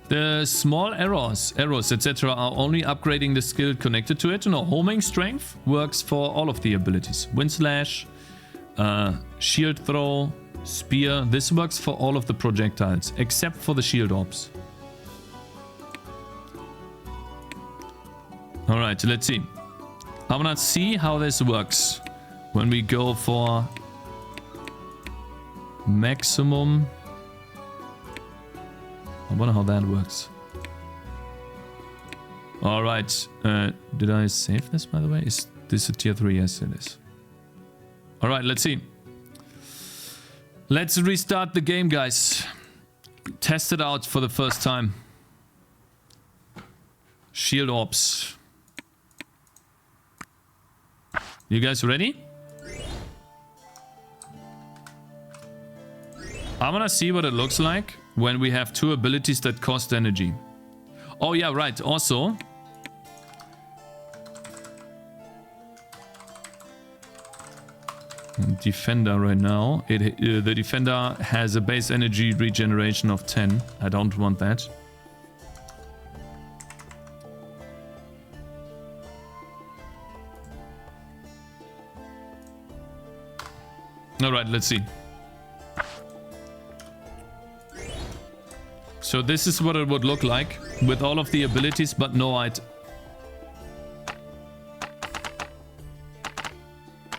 The small errors, etc. are only upgrading the skill connected to it. No, homing strength works for all of the abilities. Wind slash, shield throw, spear. This works for all of the projectiles, except for the shield orbs. Alright, let's see. I wanna see how this works when we go for maximum. I wonder how that works. Alright, did I save this, by the way? Is this a tier 3? Yes, it is. Alright, let's see. Let's restart the game, guys. Test it out for the first time. Shield orbs. You guys ready? I wanna see what it looks like when we have two abilities that cost energy. Oh yeah, right, also. Defender right now. The defender has a base energy regeneration of 10. I don't want that. Alright, let's see. So this is what it would look like with all of the abilities, but no item.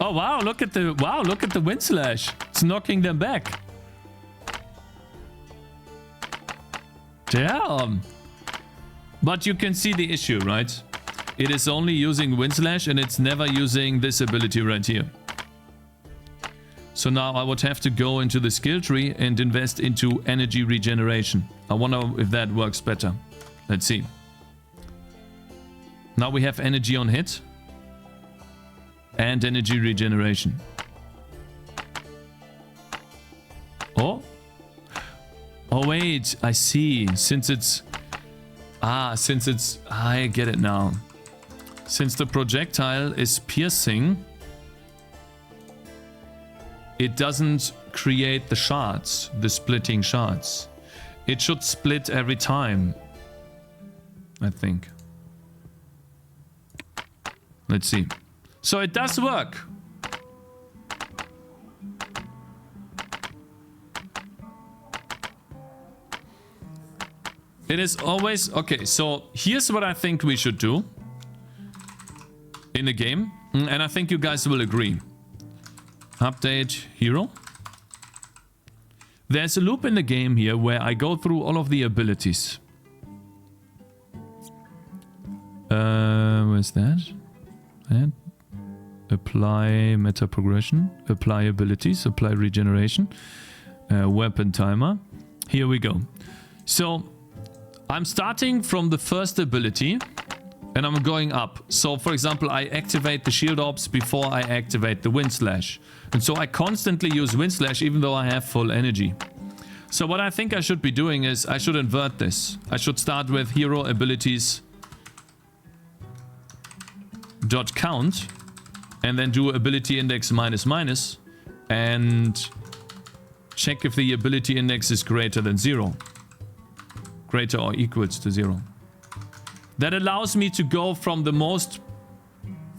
Oh wow, look at the wind slash. It's knocking them back. Damn. But you can see the issue, right? It is only using wind slash and it's never using this ability right here. So now I would have to go into the skill tree and invest into energy regeneration. I wonder if that works better. Let's see. Now we have energy on hit. And energy regeneration. Oh. Oh wait, I see. Since it's... I get it now. Since the projectile is piercing... It doesn't create the shards, the splitting shards. It should split every time, I think. Let's see. So it does work. It is always... Okay, so here's what I think we should do in the game. And I think you guys will agree. Update hero. There's a loop in the game here where I go through all of the abilities. Where's that? And apply meta progression, apply abilities, apply regeneration, weapon timer. Here we go. So I'm starting from the first ability and I'm going up. So for example, I activate the shield orbs before I activate the wind slash. And so I constantly use wind slash even though I have full energy. So what I think I should be doing is I should invert this. I should start with hero abilities dot count and then do ability index minus minus and check if the ability index is greater than 0. Greater or equals to 0. That allows me to go from the most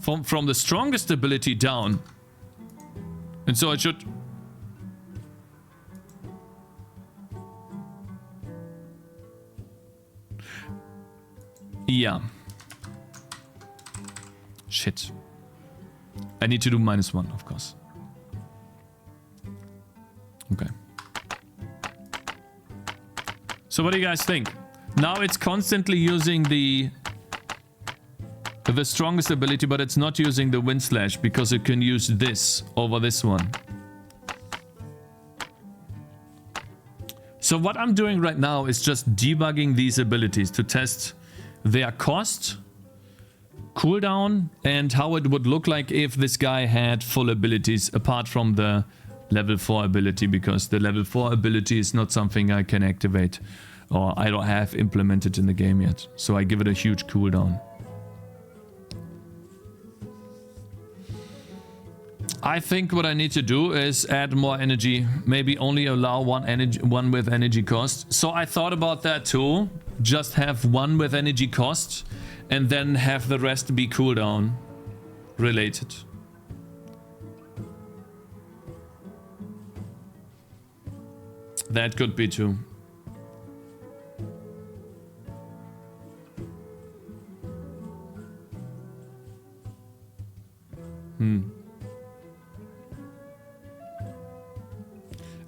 from the strongest ability down. And so I should... Yeah. Shit. I need to do -1, of course. Okay. So what do you guys think? Now it's constantly using the strongest ability, but it's not using the Wind Slash because it can use this over this one. So what I'm doing right now is just debugging these abilities to test their cost, cooldown, and how it would look like if this guy had full abilities apart from the level 4 ability, because the level 4 ability is not something I can activate or I don't have implemented in the game yet. So I give it a huge cooldown. I think what I need to do is add more energy. Maybe only allow one with energy cost. So I thought about that too. Just have one with energy cost and then have the rest be cooldown related. That could be too.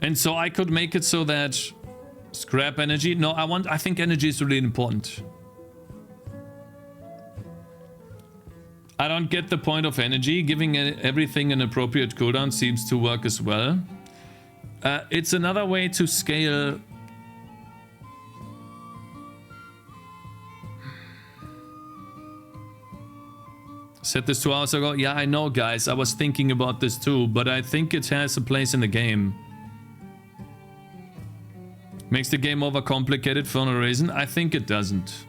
And so I could make it so that scrap energy. No, I think energy is really important. I don't get the point of energy. Giving everything an appropriate cooldown seems to work as well. It's another way to scale. Said this 2 hours ago. Yeah, I know, guys. I was thinking about this too, but I think it has a place in the game. Makes the game overcomplicated for no reason? I think it doesn't.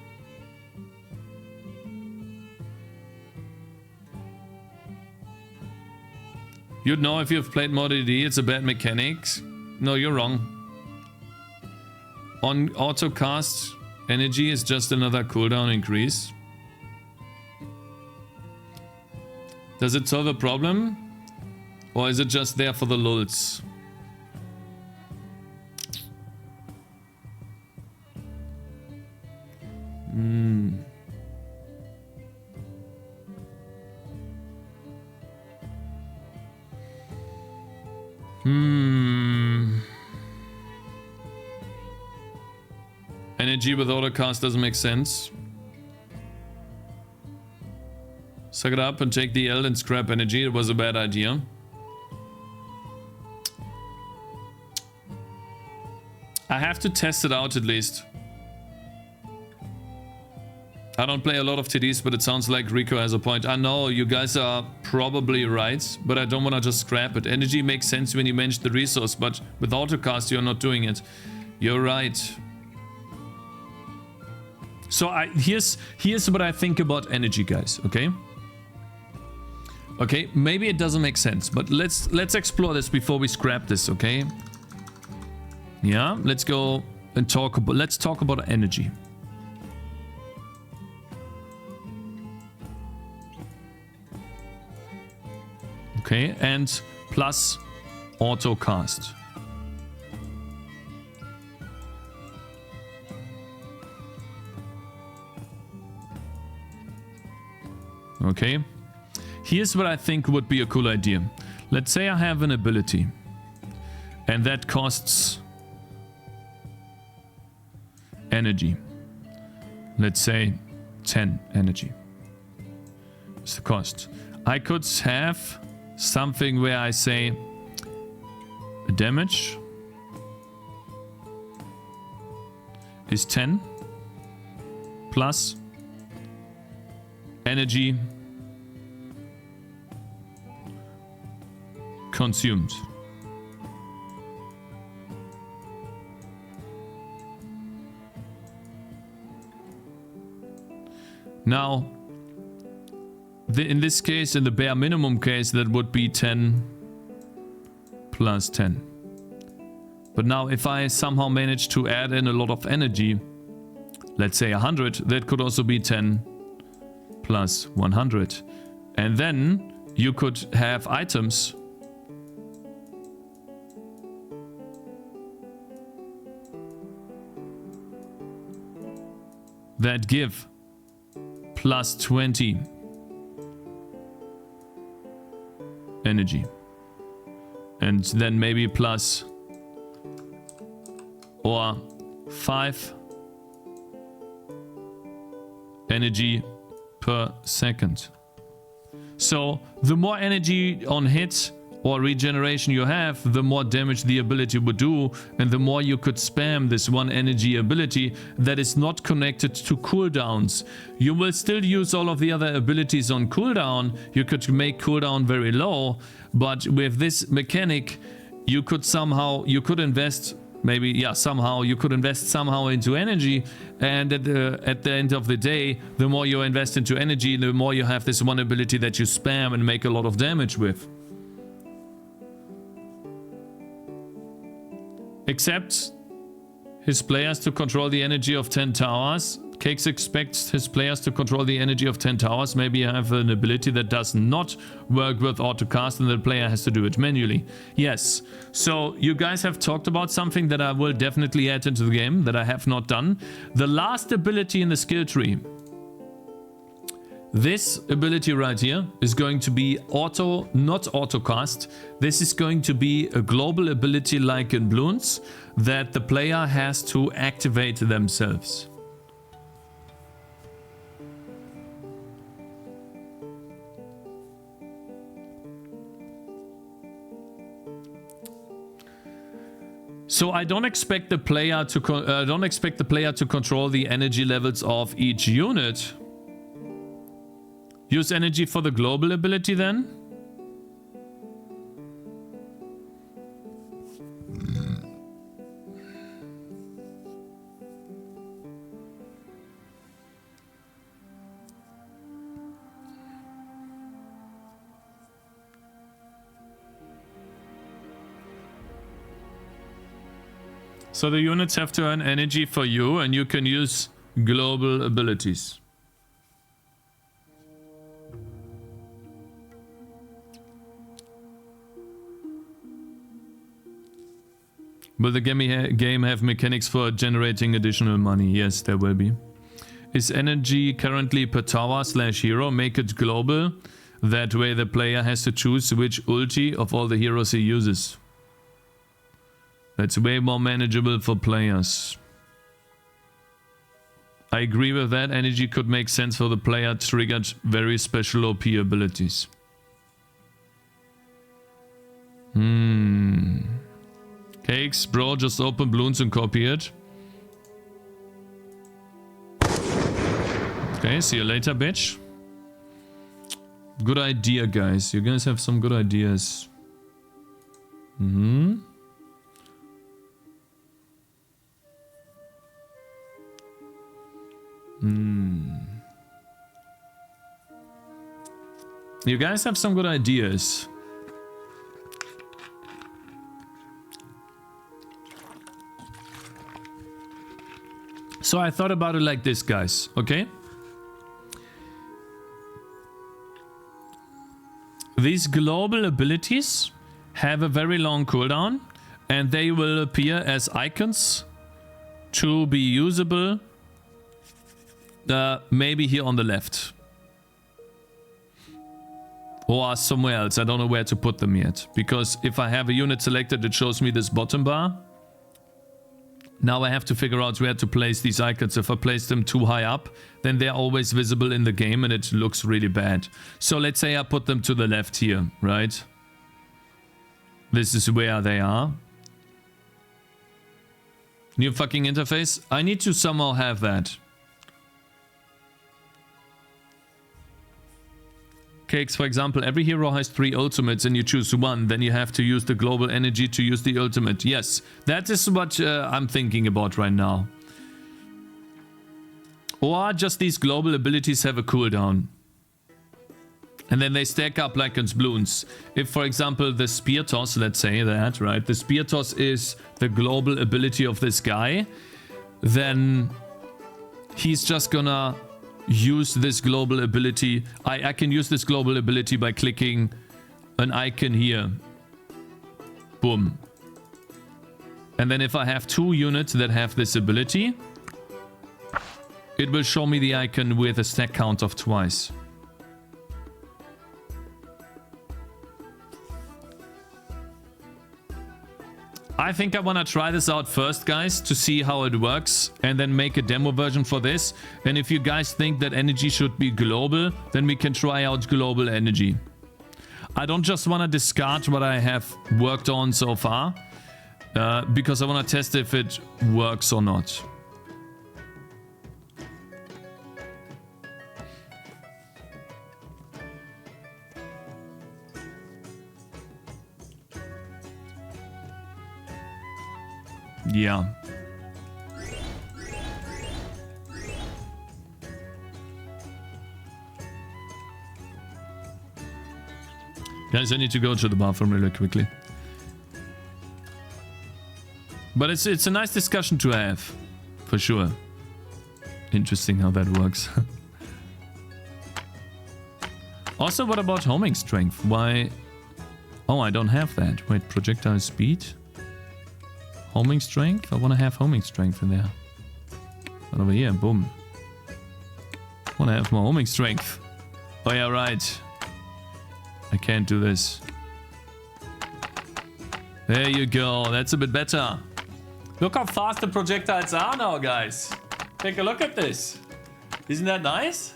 You'd know if you've played Mod DD, it's a bad mechanics. No, you're wrong. On autocast, energy is just another cooldown increase. Does it solve a problem? Or is it just there for the lulz? Energy with autocast doesn't make sense. Suck it up and take the L and scrap energy. It was a bad idea. I have to test it out at least. I don't play a lot of TDs, but it sounds like Rico has a point. I know you guys are probably right, but I don't want to just scrap it. Energy makes sense when you manage the resource, but with autocast you're not doing it. You're right. So here's what I think about energy, guys, okay? Okay, maybe it doesn't make sense, but let's explore this before we scrap this, okay? Yeah, let's go and talk about energy. Okay, and plus autocast. Okay, here's what I think would be a cool idea. Let's say I have an ability and that costs energy. Let's say 10 energy. It's the cost. I could have something where I say damage is 10 plus energy consumed. Now, in this case, in the bare minimum case, that would be 10 plus 10. But now if I somehow manage to add in a lot of energy, let's say 100, that could also be 10 plus 100. And then you could have items that give plus 20 energy. And then maybe plus or 5 energy per second. So the more energy on hit or regeneration you have, the more damage the ability would do, and the more you could spam this one energy ability that is not connected to cooldowns. You will still use all of the other abilities on cooldown. You could make cooldown very low, but with this mechanic, you could invest somehow into energy, and at the end of the day, the more you invest into energy, the more you have this one ability that you spam and make a lot of damage with. Except his players to control the energy of 10 towers. Cakez expects his players to control the energy of 10 towers. Maybe you have an ability that does not work with autocast and the player has to do it manually. Yes, so you guys have talked about something that I will definitely add into the game that I have not done. The last ability in the skill tree. This ability right here is going to be not autocast. This is going to be a global ability like in Bloons that the player has to activate themselves. So I don't expect the player to control the energy levels of each unit. Use energy for the global ability then. So the units have to earn energy for you, and you can use global abilities. Will the game have mechanics for generating additional money? Yes, there will be. Is energy currently per tower/hero? Make it global. That way the player has to choose which ulti of all the heroes he uses. That's way more manageable for players. I agree with that. Energy could make sense for the player triggered very special OP abilities. Cakez, bro, just open Bloons and copy it. Okay, see you later, bitch. Good idea, guys. You guys have some good ideas. You guys have some good ideas. So I thought about it like this, guys, okay? These global abilities have a very long cooldown, and they will appear as icons to be usable maybe here on the left. Or somewhere else. I don't know where to put them yet. Because if I have a unit selected, it shows me this bottom bar. Now I have to figure out where to place these icons. If I place them too high up, then they're always visible in the game and it looks really bad. So let's say I put them to the left here, right? This is where they are. New fucking interface. I need to somehow have that. Cakez, for example, every hero has 3 ultimates and you choose one, then you have to use the global energy to use the ultimate. Yes, that is what I'm thinking about right now. Or just these global abilities have a cooldown. And then they stack up like in Bloons. If, for example, the spear toss, let's say that, right? The spear toss is the global ability of this guy. Then he's just gonna use this global ability. I can use this global ability by clicking an icon here. Boom. And then if I have 2 units that have this ability, it will show me the icon with a stack count of twice. I think I want to try this out first, guys, to see how it works, and then make a demo version for this. And if you guys think that energy should be global, then we can try out global energy. I don't just want to discard what I have worked on so far, because I want to test if it works or not. Yeah. Guys, I need to go to the bathroom really quickly. But it's a nice discussion to have, for sure. Interesting how that works. Also, what about homing strength? Why? Oh, I don't have that. Wait, projectile speed? Homing strength? I want to have homing strength in there. But over here, boom. I want to have more homing strength. Oh yeah, right. I can't do this. There you go. That's a bit better. Look how fast the projectiles are now, guys. Take a look at this. Isn't that nice?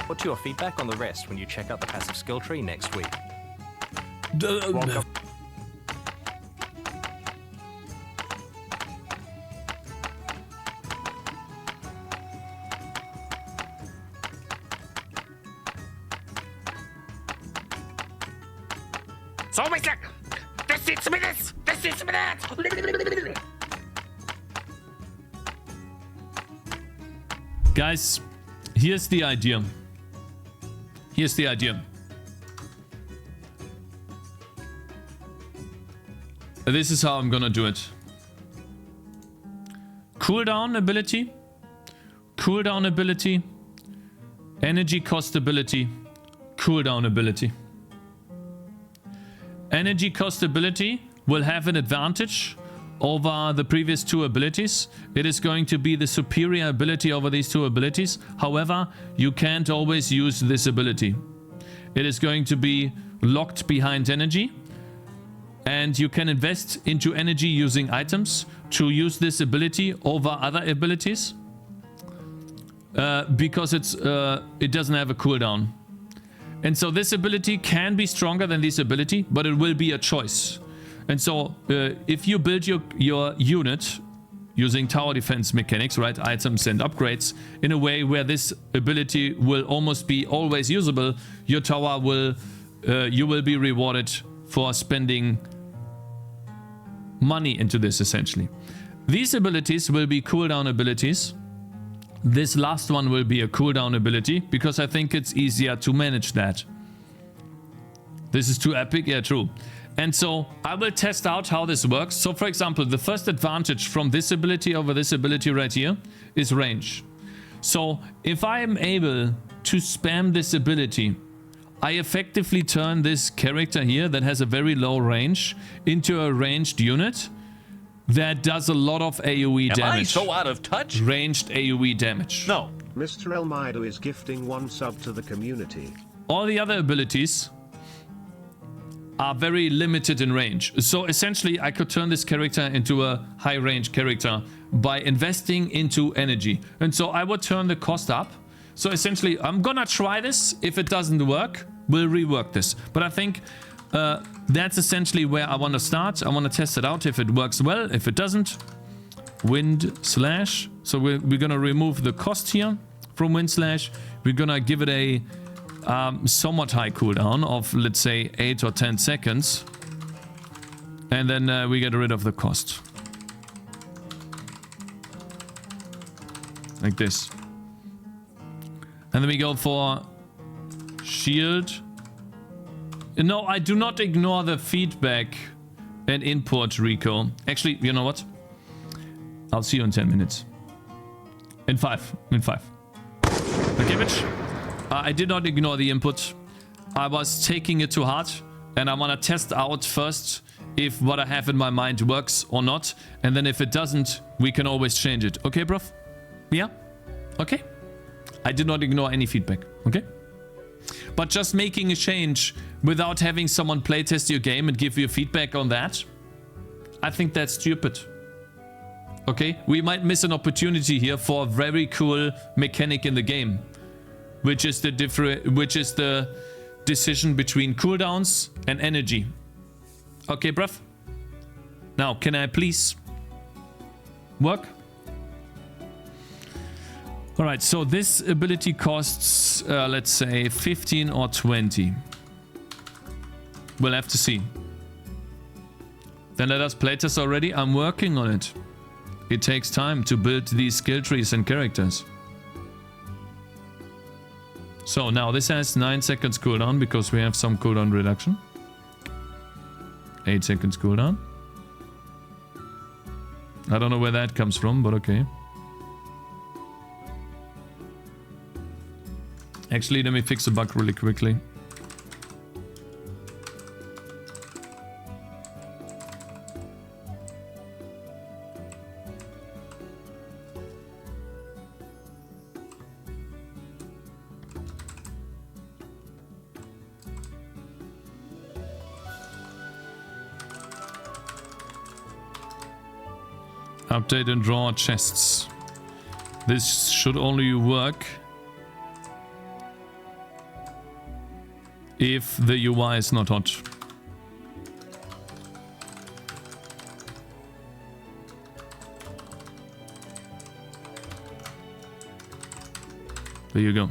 What's your feedback on the rest when you check out the passive skill tree next week? So Mr. Das sieht zumindest! Das sieht zumindest! Guys, here's the idea. Here's the idea. This is how I'm gonna do it. Cooldown ability. Cooldown ability. Energy cost ability. Cooldown ability. Energy cost ability will have an advantage over the previous two abilities. It is going to be the superior ability over these two abilities. However, you can't always use this ability. It is going to be locked behind energy, and you can invest into energy using items to use this ability over other abilities, because it doesn't have a cooldown. And so this ability can be stronger than this ability, but it will be a choice. And so if you build your unit using tower defense mechanics, right, items and upgrades, in a way where this ability will almost be always usable, your tower will, you will be rewarded for spending money into this, essentially. These abilities will be cooldown abilities. This last one will be a cooldown ability, because I think it's easier to manage that. This is too epic? Yeah, true. And so I will test out how this works. So for example, the first advantage from this ability over this ability right here is range. So if I am able to spam this ability, I effectively turn this character here that has a very low range into a ranged unit that does a lot of AoE damage. Am I so out of touch? Ranged AoE damage. No. Mr. Elmido is gifting 1 sub to the community. All the other abilities are very limited in range. So essentially, I could turn this character into a high range character by investing into energy. And so I would turn the cost up. So essentially, I'm gonna try this. If it doesn't work, we'll rework this. But I think that's essentially where I want to start. I want to test it out if it works well. If it doesn't, wind slash. So we're gonna remove the cost here from wind slash. We're gonna give it a somewhat high cooldown of, let's say, 8 or 10 seconds. And then we get rid of the cost. Like this. And then we go for shield. No, I do not ignore the feedback and input, Rico. Actually, you know what? I'll see you in 10 minutes. In 5. Okay, bitch. I did not ignore the input. I was taking it to heart, and I want to test out first if what I have in my mind works or not. And then if it doesn't, we can always change it. Okay, bruv? Yeah. Okay. I did not ignore any feedback. Okay. But just making a change without having someone playtest your game and give you feedback on that, I think that's stupid. Okay, we might miss an opportunity here for a very cool mechanic in the game, which is the decision between cooldowns and energy. Okay, bruv. Now, can I please work? All right, so this ability costs, let's say, 15 or 20. We'll have to see. Then let us playtest already. I'm working on it. It takes time to build these skill trees and characters. So now this has 9 seconds cooldown because we have some cooldown reduction. 8 seconds cooldown. I don't know where that comes from, but okay. Actually, let me fix a bug really quickly. Update and draw chests. This should only work if the UI is not hot. There you go.